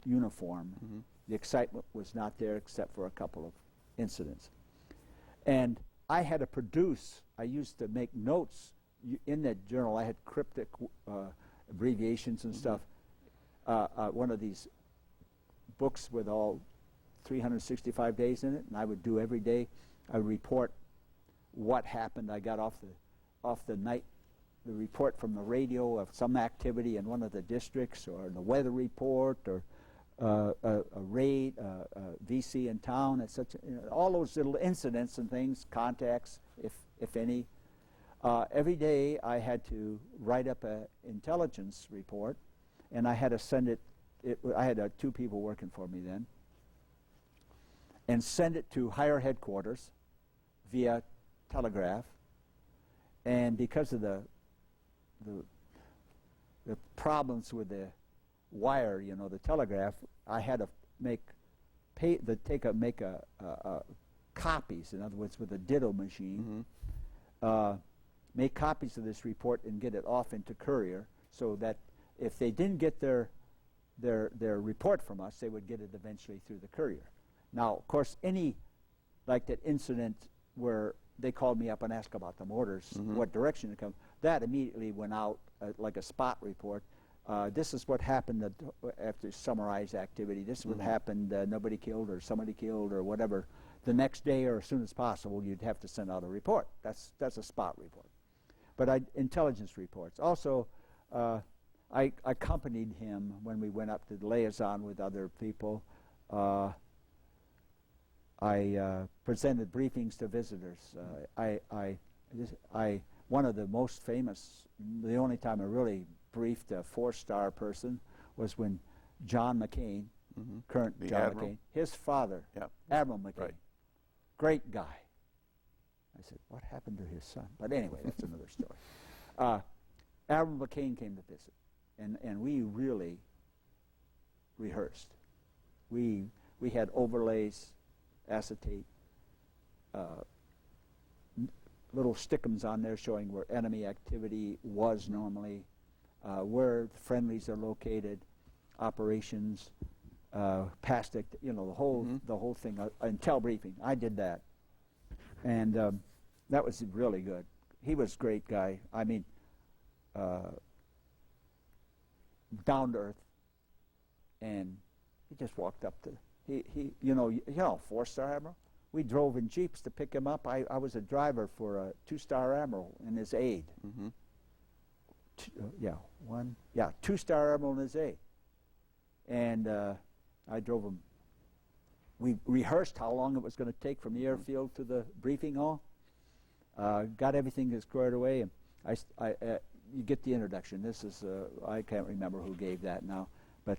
uniform. The excitement was not there except for a couple of incidents. And I had to produce, I used to make notes in that journal. I had cryptic abbreviations and stuff. One of these books with all 365 days in it, and I would do every day. I would report what happened. I got off the night, the report from the radio of some activity in one of the districts, or the weather report, or a raid, VC in town, all those little incidents and things, contacts, if any. Every day I had to write up an intelligence report, and I had to send it. I had 2 people working for me then, and send it to higher headquarters via telegraph. And because of the problems with the wire, you know, the telegraph, I had to make copies. In other words, with a ditto machine, make copies of this report and get it off into Courier, so that if they didn't get their report from us, they would get it eventually through the Courier. Now, of course, like that incident where they called me up and asked about the mortars, what direction to come, that immediately went out like a spot report. This is what happened after summarized activity. This is what happened, nobody killed or somebody killed or whatever. The next day or as soon as possible, you'd have to send out a report. That's a spot report. But intelligence reports. Also, I accompanied him when we went up to the liaison with other people. I presented briefings to visitors. One of the most famous, the only time I really briefed a 4-star person was when John McCain, current the John Admiral. McCain, his father, Admiral McCain, great guy. I said, what happened to his son? But anyway, that's another story. Admiral McCain came to visit, and we really rehearsed. We had overlays, acetate, little stickums on there showing where enemy activity was normally, where the friendlies are located, operations, past, the whole thing, intel briefing. I did that, and that was really good. He was a great guy. I mean, down to earth, and he just walked up to. He 4-star admiral. We drove in jeeps to pick him up. I was a driver for a 2-star admiral and his aide. 2-star admiral and his aide. And I drove him. We rehearsed how long it was going to take from the airfield to the briefing hall. Got everything squared away, and you get the introduction. This is I can't remember who gave that now, but.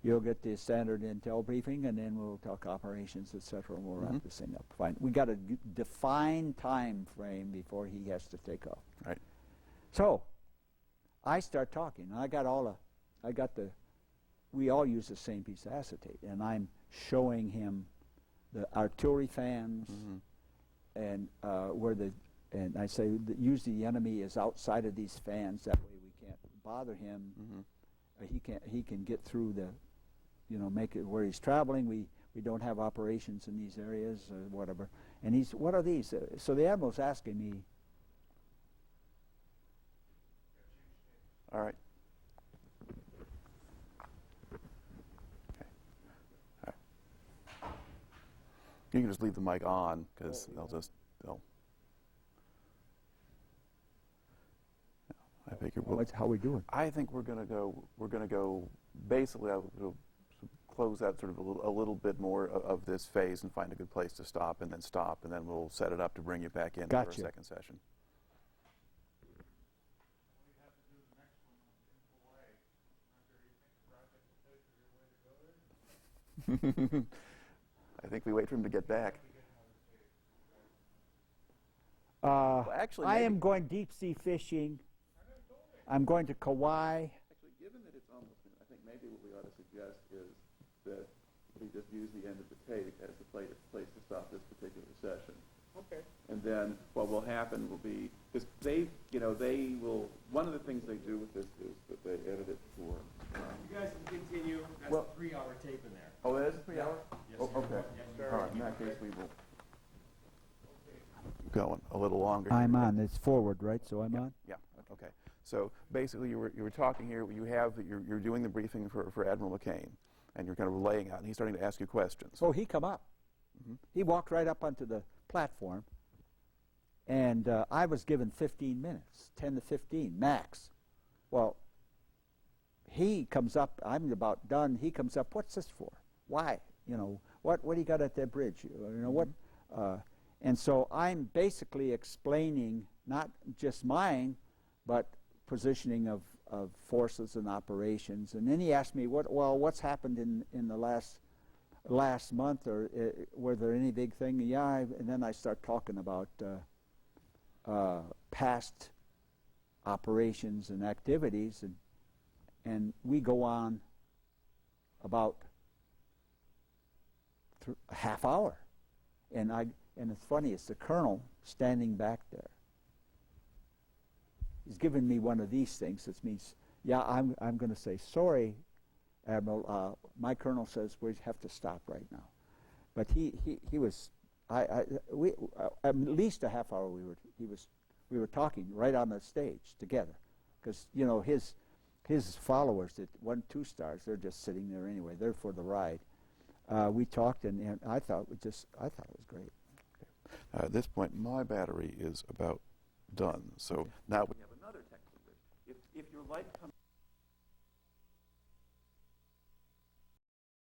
You'll get the standard intel briefing, and then we'll talk operations, etc., and we'll wrap this thing up. Fine. We got a defined time frame before he has to take off. Right. So I start talking. We all use the same piece of acetate, and I'm showing him the artillery fans, and and I say that usually the enemy is outside of these fans. That way we can't bother him. He can get through the. Make it where he's traveling. We don't have operations in these areas or whatever. And what are these? So the admiral's asking me. All right. Okay. All right. You can just leave the mic on because they'll. I think How are we doing? I think we're gonna go. Basically, we'll close out sort of a little bit more of this phase and find a good place to stop, and then we'll set it up to bring you back in for a second session. I think we wait for him to get back. Actually, I am going deep sea fishing. I'm going to Kauai. Actually, given that it's almost, I think maybe what we ought to suggest is that we just use the end of the tape as the place to stop this particular session. Okay. And then what will happen will be, because they will, one of the things they do with this is that they edit it for. You guys can continue. That's a 3-hour tape in there. Oh, that is a 3-hour? Yes, Oh, okay. Yes, All right, in that case we will go a little longer. I'm on. It's forward, right? So I'm on? Yeah, okay. So basically you were talking here, you're doing the briefing for Admiral McCain, and you're kind of laying out, and he's starting to ask you questions. Oh, he come up. He walked right up onto the platform, and I was given 15 minutes, 10 to 15 max. Well, he comes up, I'm about done, he comes up, what's this for? Why? What do you got at that bridge? What? And so I'm basically explaining not just mine, but positioning of forces and operations. And then he asked me, what's happened in the last month, or were there any big thing? Yeah, and then I start talking about past operations and activities, and we go on about a half hour, and it's funny, it's the colonel standing back there, he's given me one of these things. That means, yeah, I'm going to say, sorry, Admiral, my colonel says we have to stop right now. But he was, we at least a half hour we were talking right on the stage together, because you know his followers that 1, 2 stars, they're just sitting there anyway. They're for the ride. We talked, and I thought it was great. Okay. At this point, my battery is about done. So now we have another technical glitch. If your light comes